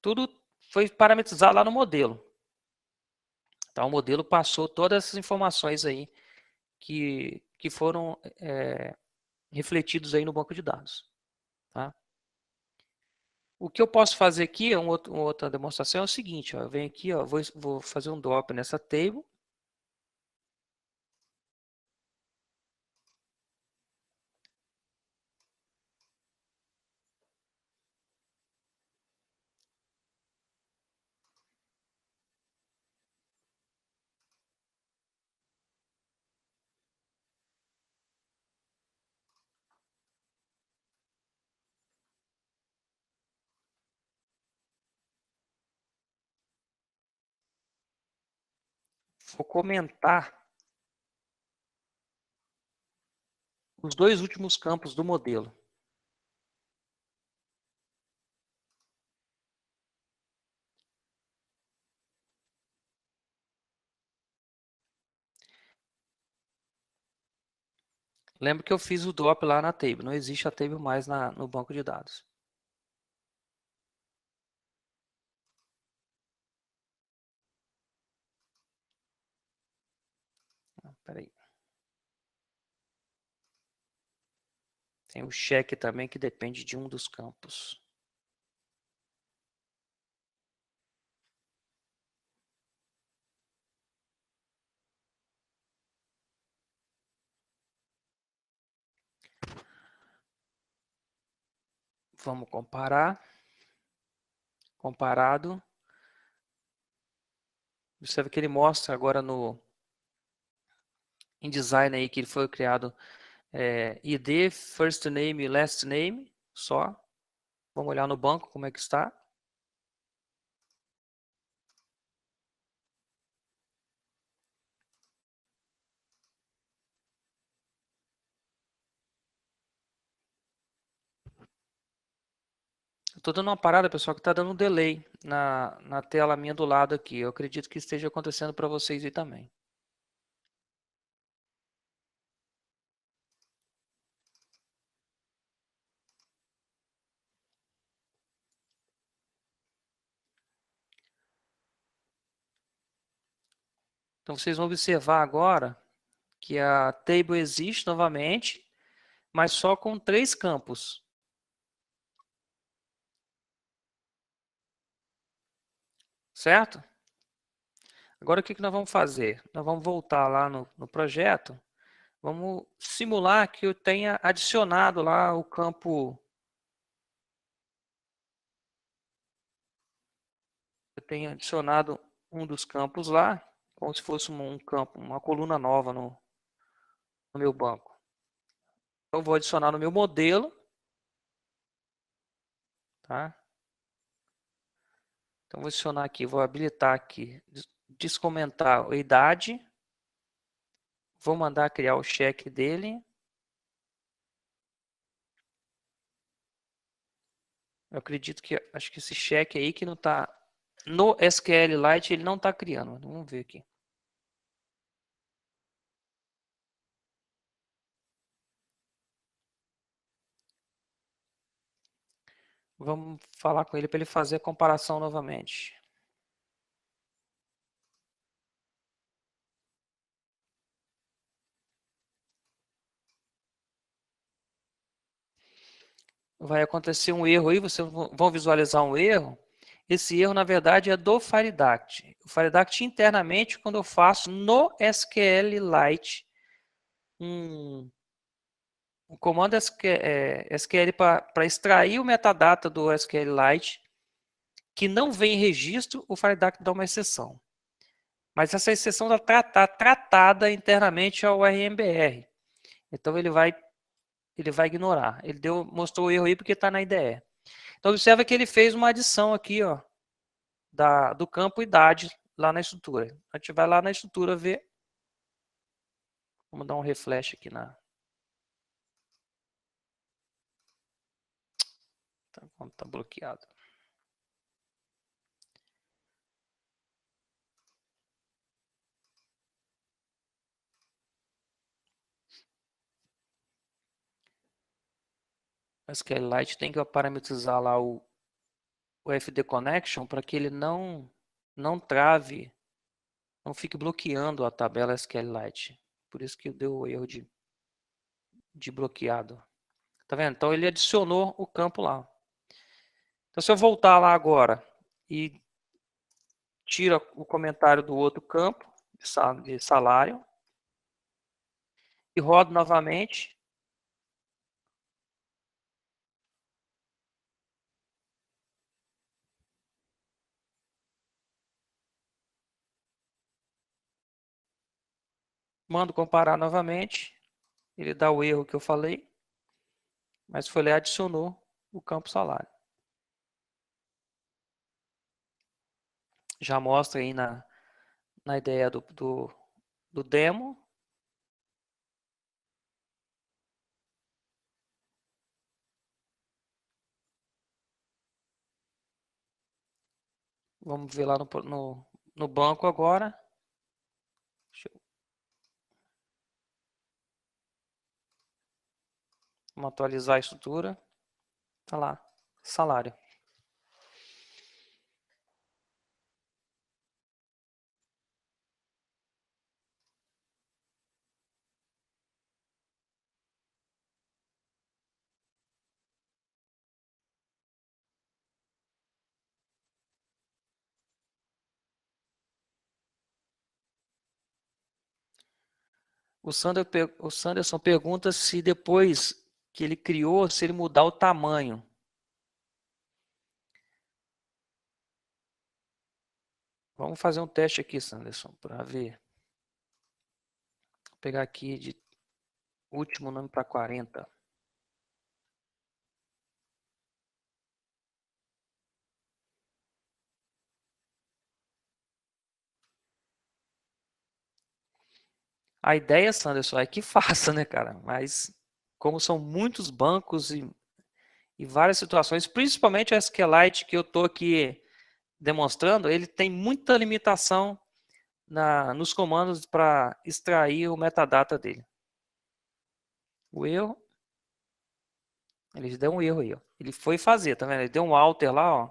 Tudo foi parametrizado lá no modelo. Então o modelo passou todas essas informações aí que foram refletidos aí no banco de dados. Tá? O que eu posso fazer aqui, uma outra demonstração, é o seguinte, ó, eu venho aqui, ó, vou fazer um drop nessa table. Vou comentar os dois últimos campos do modelo. Lembra que eu fiz o drop lá na table, não existe a table mais no banco de dados. Peraí. Tem o cheque também que depende de um dos campos. Vamos comparar. Comparado. Observe que ele mostra agora no InDesign aí que ele foi criado ID, first name e last name, só. Vamos olhar no banco como é que está. Estou dando uma parada, pessoal, que está dando um delay na tela minha do lado aqui. Eu acredito que esteja acontecendo para vocês aí também. Então vocês vão observar agora que a table existe novamente, mas só com 3 campos. Certo? Agora o que nós vamos fazer? Nós vamos voltar lá no projeto. Vamos simular que eu tenha adicionado lá o campo. Eu tenha adicionado um dos campos lá, como se fosse um campo, uma coluna nova no meu banco. Então, eu vou adicionar no meu modelo. Tá? Então, vou adicionar aqui, vou habilitar aqui, descomentar a idade. Vou mandar criar o cheque dele. Eu acredito que, acho que esse cheque aí que não está no SQLite, ele não está criando. Vamos ver aqui. Vamos falar com ele para ele fazer a comparação novamente. Vai acontecer um erro aí, vocês vão visualizar um erro. Esse erro, na verdade, é do FireDact. O FireDact, internamente, quando eu faço no SQLite, um comando SQL para extrair o metadata do SQLite, que não vem em registro, o FireDact dá uma exceção. Mas essa exceção está tratada internamente ao RMBR. Então, ele vai ignorar. Ele mostrou o erro aí porque está na IDE. Então, observa que ele fez uma adição aqui, ó, do campo idade lá na estrutura. A gente vai lá na estrutura ver. Vamos dar um refresh aqui na. Tá bloqueado. A SQLite tem que parametrizar lá o FD Connection para que ele não trave, não fique bloqueando a tabela SQLite. Por isso que deu o erro de bloqueado. Tá vendo? Então ele adicionou o campo lá. Então se eu voltar lá agora e tira o comentário do outro campo de salário e rodo novamente, mando comparar novamente, ele dá o erro que eu falei, mas foi lá e adicionou o campo salário. Já mostra aí na ideia do demo. Vamos ver lá no banco agora. Vamos atualizar a estrutura. Tá lá, salário. O Sanderson pergunta se depois que ele criou, se ele mudar o tamanho. Vamos fazer um teste aqui, Sanderson, para ver. Vou pegar aqui de último nome para 40. A ideia, Sanderson, é que faça, né, cara? Mas como são muitos bancos e várias situações, principalmente a SQLite que eu estou aqui demonstrando, ele tem muita limitação nos comandos para extrair o metadata dele. O erro, ele deu um erro aí, ó. Ele foi fazer, tá vendo? Ele deu um alter lá, ó,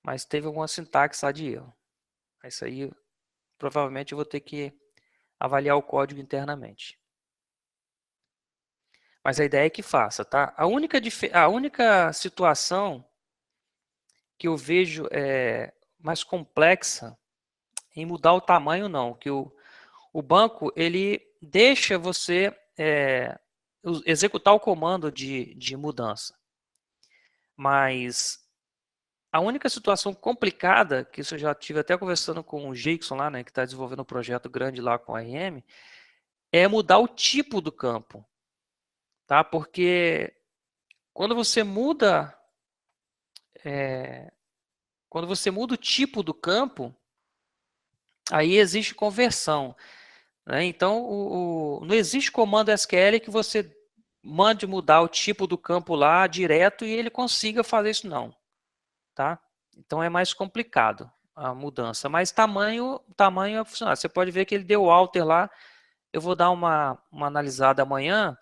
mas teve alguma sintaxe lá de erro. Isso aí, provavelmente eu vou ter que avaliar o código internamente. Mas a ideia é que faça, tá? A única situação que eu vejo mais complexa em mudar o tamanho, não. Que o banco, ele deixa você executar o comando de mudança. Mas a única situação complicada, que isso eu já tive até conversando com o Jackson lá, né, que está desenvolvendo um projeto grande lá com a RM, é mudar o tipo do campo. Tá? Porque quando você muda o tipo do campo, aí existe conversão. Né? Então, não existe comando SQL que você mande mudar o tipo do campo lá direto e ele consiga fazer isso, não. Tá? Então, é mais complicado a mudança. Mas tamanho é funcional. Você pode ver que ele deu alter lá. Eu vou dar uma analisada amanhã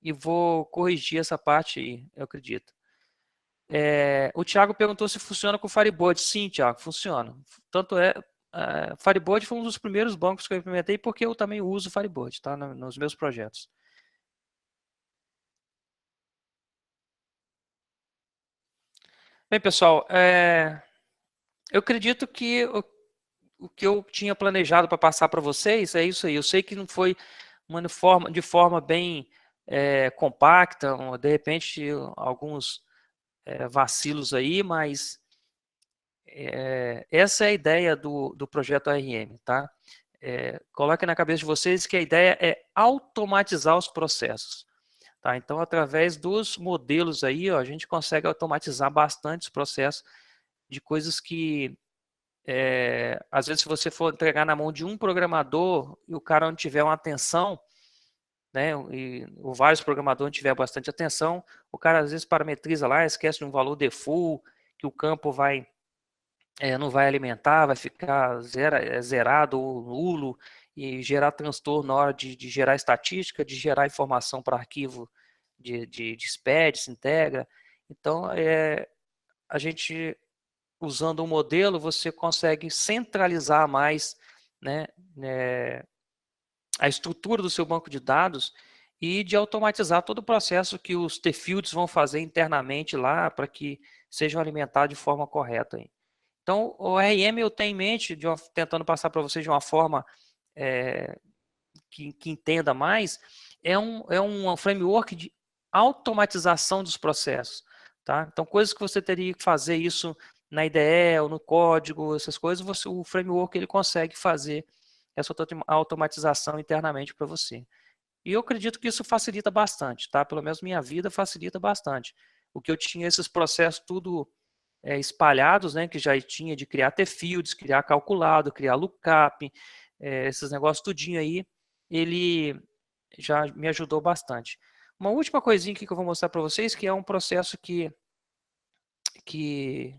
e vou corrigir essa parte aí, eu acredito. O Thiago perguntou se funciona com o Firebird. Sim, Thiago, funciona. Tanto Firebird foi um dos primeiros bancos que eu implementei porque eu também uso Firebird, tá? Nos meus projetos. Bem, pessoal, eu acredito que o que eu tinha planejado para passar para vocês é isso aí. Eu sei que não foi de forma bem compacta, de repente alguns vacilos aí, mas essa é a ideia do projeto ARM, tá? Coloque na cabeça de vocês que a ideia é automatizar os processos. Tá? Então, através dos modelos aí, ó, a gente consegue automatizar bastante os processos de coisas que, às vezes, se você for entregar na mão de um programador e o cara não tiver uma atenção, né, ou vários programadores não tiver bastante atenção, o cara às vezes parametriza lá, esquece de um valor default, que o campo não vai alimentar, vai ficar zerado ou nulo e gerar transtorno na hora de gerar estatística, de gerar informação para arquivo de SPED, se integra. Então, a gente, usando um modelo, você consegue centralizar mais, né, a estrutura do seu banco de dados e de automatizar todo o processo que os T-Fields vão fazer internamente lá para que sejam alimentados de forma correta. Então, o RM eu tenho em mente, tentando passar para vocês de uma forma que entenda mais, é um framework de automatização dos processos. Tá? Então, coisas que você teria que fazer isso na IDE ou no código, essas coisas, o framework ele consegue fazer essa automatização internamente para você. E eu acredito que isso facilita bastante, tá? Pelo menos minha vida facilita bastante. O que eu tinha esses processos tudo espalhados, né, que já tinha de criar T-fields, criar calculado, criar lookup, esses negócios tudinho aí, ele já me ajudou bastante. Uma última coisinha aqui que eu vou mostrar para vocês, que é um processo que, que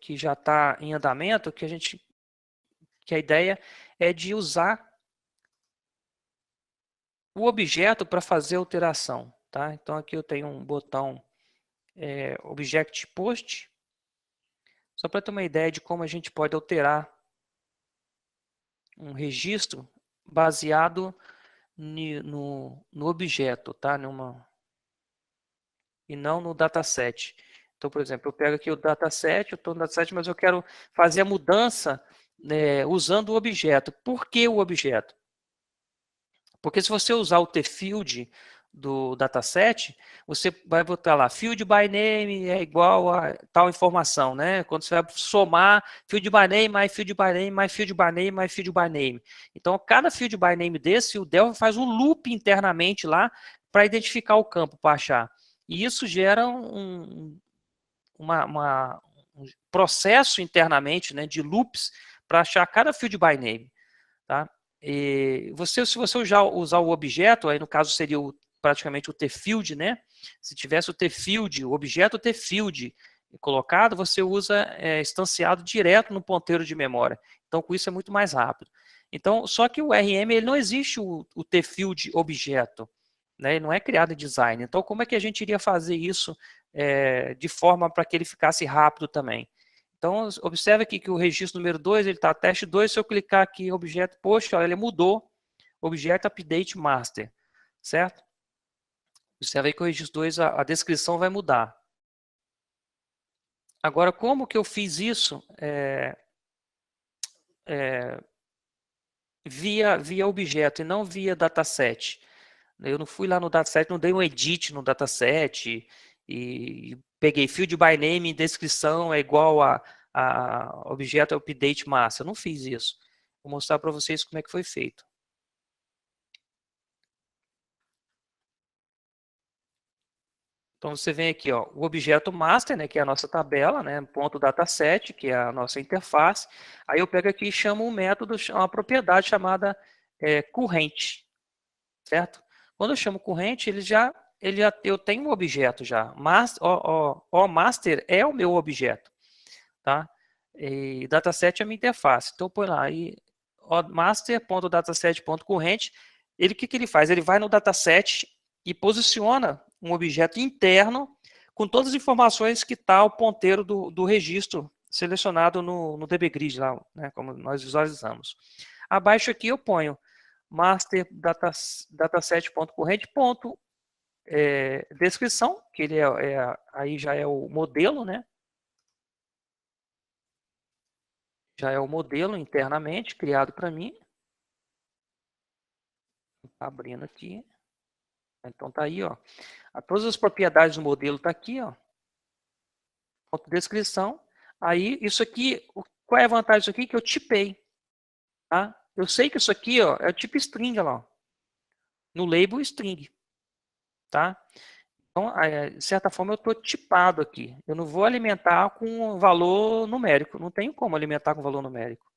já está em andamento, que a ideia é de usar o objeto para fazer alteração. Tá? Então aqui eu tenho um botão Object Post, só para ter uma ideia de como a gente pode alterar um registro baseado no objeto, tá? E não no dataset. Então, por exemplo, eu pego aqui o dataset, eu estou no dataset, mas eu quero fazer a mudança usando o objeto. Por que o objeto? Porque se você usar o T-field do dataset, você vai botar lá, field by name é igual a tal informação, né? Quando você vai somar field by name, mais field by name, mais field by name, mais field by name. Então, cada field by name desse, o Delphi faz um loop internamente lá para identificar o campo, para achar. E isso gera um processo internamente, né, de loops para achar cada field by name. Tá? E se você já usar o objeto, aí no caso seria praticamente o tfield, né? Se tivesse o tfield, o objeto tfield colocado, você usa instanciado direto no ponteiro de memória. Então, com isso é muito mais rápido. Então, só que o RM ele não existe o tfield objeto, né? Ele não é criado em design. Então, como é que a gente iria fazer isso de forma para que ele ficasse rápido também? Então, observe aqui que o registro número 2, ele está teste 2, se eu clicar aqui em objeto, poxa, olha, ele mudou, objeto update master, certo? Observe aí que o registro 2, a descrição vai mudar. Agora, como que eu fiz isso via objeto e não via dataset? Eu não fui lá no dataset, não dei um edit no dataset e peguei field by name, descrição é igual a objeto update master. Eu não fiz isso. Vou mostrar para vocês como é que foi feito. Então você vem aqui, ó, o objeto master, né, que é a nossa tabela, né, ponto dataset, que é a nossa interface. Aí eu pego aqui e chamo um método, uma propriedade chamada corrente, certo? Quando eu chamo corrente, eu tenho um objeto já. O master é o meu objeto, tá? E dataset é a minha interface. Então põe lá aí master.dataset.corrente. O que ele faz? Ele vai no dataset e posiciona um objeto interno com todas as informações que está o ponteiro do registro selecionado no dbgrid lá, né, como nós visualizamos. Abaixo aqui eu ponho master dataset.corrente descrição, que ele aí já é o modelo, né? Já é o modelo internamente criado para mim. Tá abrindo aqui. Então tá aí, ó. Todas as propriedades do modelo tá aqui, ó. Ponto de descrição. Aí isso aqui, qual é a vantagem disso aqui? Que eu tipei, tá? Eu sei que isso aqui, ó, é o tipo string, olha lá. No label string, tá? Então, de certa forma, eu estou tipado aqui. Eu não vou alimentar com valor numérico. Não tenho como alimentar com valor numérico.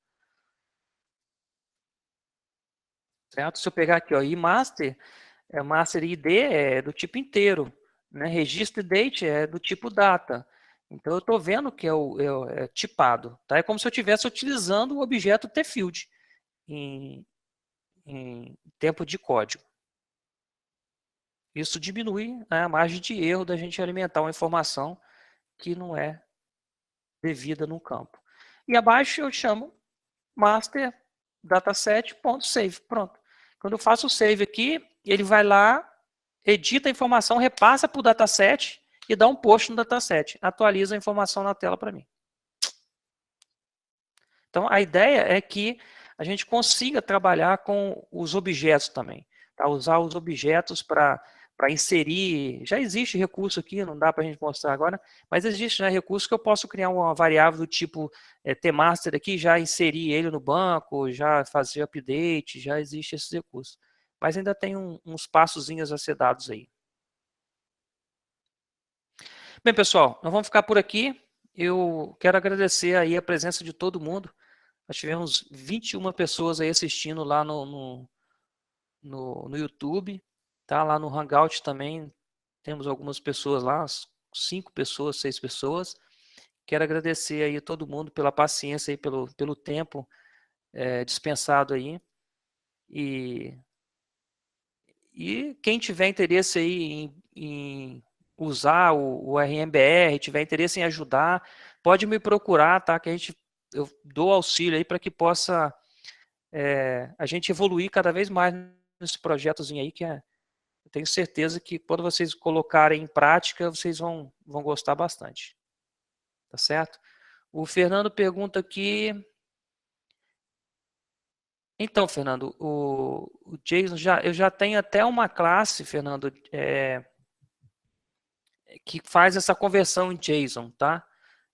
Certo? Se eu pegar aqui, ó, iMaster, master ID é do tipo inteiro. Né? Registro date é do tipo data. Então, eu estou vendo que é tipado. Tá? É como se eu estivesse utilizando o objeto tfield em tempo de código. Isso diminui, né, a margem de erro da gente alimentar uma informação que não é devida no campo. E abaixo eu chamo master dataset.save. Pronto. Quando eu faço o save aqui, ele vai lá, edita a informação, repassa para o dataset e dá um post no dataset. Atualiza a informação na tela para mim. Então, a ideia é que a gente consiga trabalhar com os objetos também. Tá? Usar os objetos para inserir. Já existe recurso aqui, não dá para a gente mostrar agora, mas existe, né, recurso que eu posso criar uma variável do tipo tmaster aqui, já inserir ele no banco, já fazer update, já existe esses recursos. Mas ainda tem uns passozinhos a ser dados aí. Bem, pessoal, nós vamos ficar por aqui. Eu quero agradecer aí a presença de todo mundo. Nós tivemos 21 pessoas aí assistindo lá no YouTube, tá? Lá no Hangout também temos algumas pessoas lá, 5 pessoas, 6 pessoas. Quero agradecer aí a todo mundo pela paciência e pelo tempo dispensado aí. E quem tiver interesse aí em usar o RMBR, tiver interesse em ajudar, pode me procurar, tá? Que eu dou auxílio aí para que possa a gente evoluir cada vez mais nesse projetozinho aí, que eu tenho certeza que quando vocês colocarem em prática, vocês vão gostar bastante. Tá certo? O Fernando pergunta aqui Então, Fernando, o JSON, eu já tenho até uma classe, Fernando, que faz essa conversão em JSON, tá?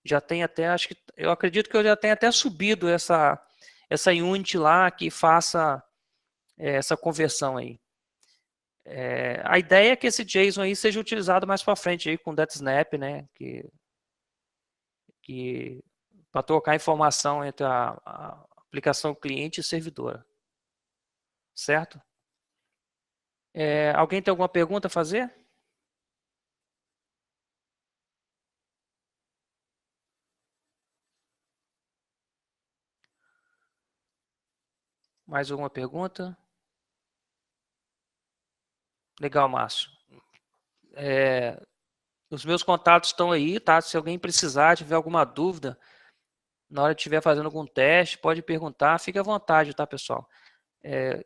Já tem até, acho que, eu acredito que eu já tenho até subido essa unit lá que faça essa conversão aí. A ideia é que esse JSON aí seja utilizado mais para frente aí com DataSnap, né? Que para trocar informação entre a aplicação cliente e servidora, certo? Alguém tem alguma pergunta a fazer? Mais alguma pergunta? Legal, Márcio. Os meus contatos estão aí, tá? Se alguém precisar, tiver alguma dúvida, na hora que estiver fazendo algum teste, pode perguntar, fique à vontade, tá, pessoal?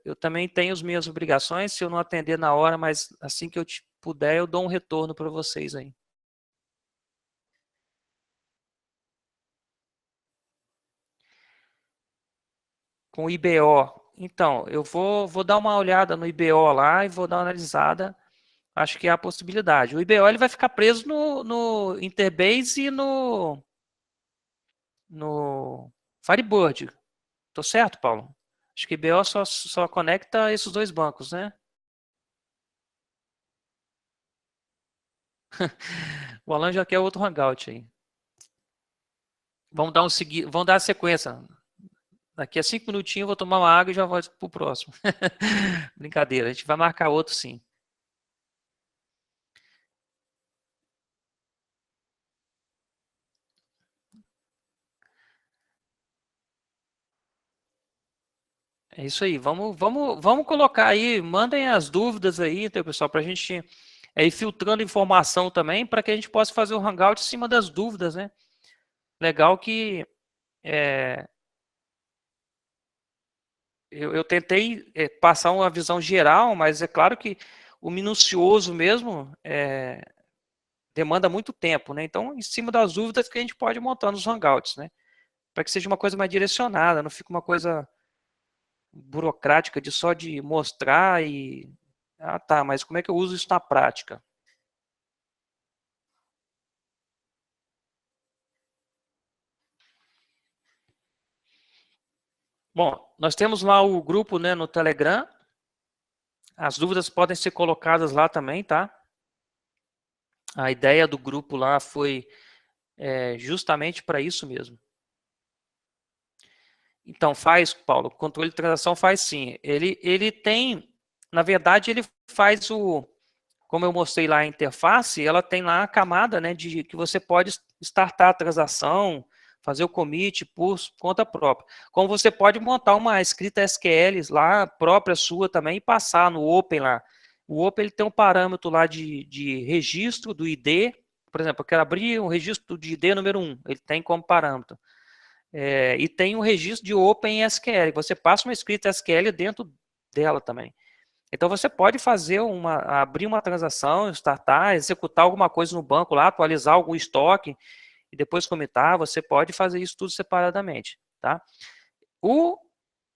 Eu também tenho as minhas obrigações, se eu não atender na hora, mas assim que eu puder, eu dou um retorno para vocês aí. Com o IBO. Então, eu vou dar uma olhada no IBO lá e vou dar uma analisada. Acho que é a possibilidade. O IBO ele vai ficar preso no Interbase e no Firebird. Tô certo, Paulo? Acho que IBO só conecta esses dois bancos, né? O Alan já quer outro Hangout aí. Vamos dar a sequência. Daqui a 5 minutinhos eu vou tomar uma água e já vou pro próximo. Brincadeira, a gente vai marcar outro sim. É isso aí. Vamos colocar aí, mandem as dúvidas aí, então, pessoal, para a gente ir filtrando informação também, para que a gente possa fazer o Hangout em cima das dúvidas, né? Legal que é, eu tentei passar uma visão geral, mas é claro que o minucioso mesmo demanda muito tempo, né? Então, em cima das dúvidas que a gente pode montar nos Hangouts, né? Para que seja uma coisa mais direcionada, não fique uma coisa burocrática de só de mostrar e tá, mas como é que eu uso isso na prática? Bom, nós temos lá o grupo, né, no Telegram. As dúvidas podem ser colocadas lá também, tá? A ideia do grupo lá foi justamente para isso mesmo. Então, faz, Paulo, o controle de transação faz sim. Ele tem, na verdade, ele faz como eu mostrei lá a interface, ela tem lá a camada, né, de que você pode startar a transação, fazer o commit por conta própria. Como você pode montar uma escrita SQL lá, própria sua também, e passar no Open lá. O Open ele tem um parâmetro lá de registro do ID, por exemplo, eu quero abrir um registro de ID número 1, ele tem como parâmetro. E tem um registro de OpenSQL, você passa uma escrita SQL dentro dela também. Então você pode abrir uma transação, startar, executar alguma coisa no banco lá, atualizar algum estoque e depois comitar. Você pode fazer isso tudo separadamente, tá? O,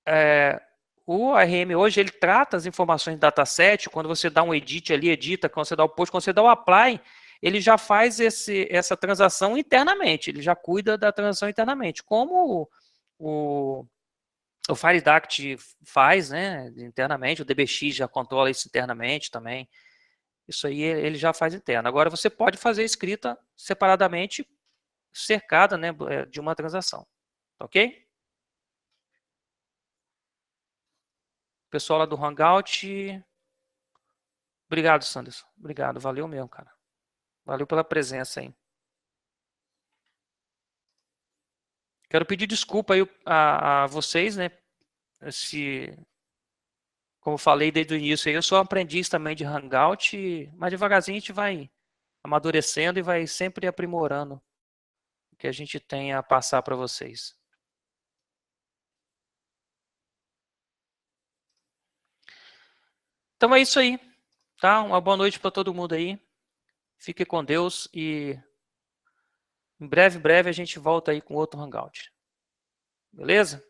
é, o ARM hoje ele trata as informações do dataset. Quando você dá um edit ali, edita. Quando você dá o post, quando você dá o apply, ele já faz essa transação internamente. Ele já cuida da transação internamente, como o FireDact faz, né, internamente, o DBX já controla isso internamente também. Isso aí ele já faz interno. Agora você pode fazer escrita separadamente, cercada, né, de uma transação. Ok? Pessoal lá do Hangout. Obrigado, Sanderson. Obrigado. Valeu mesmo, cara. Valeu pela presença aí. Quero pedir desculpa aí a vocês, né? Se, como falei desde o início, eu sou aprendiz também de Hangout, mas devagarzinho a gente vai amadurecendo e vai sempre aprimorando o que a gente tem a passar para vocês. Então é isso aí, tá? Uma boa noite para todo mundo aí. Fique com Deus e em breve a gente volta aí com outro Hangout. Beleza?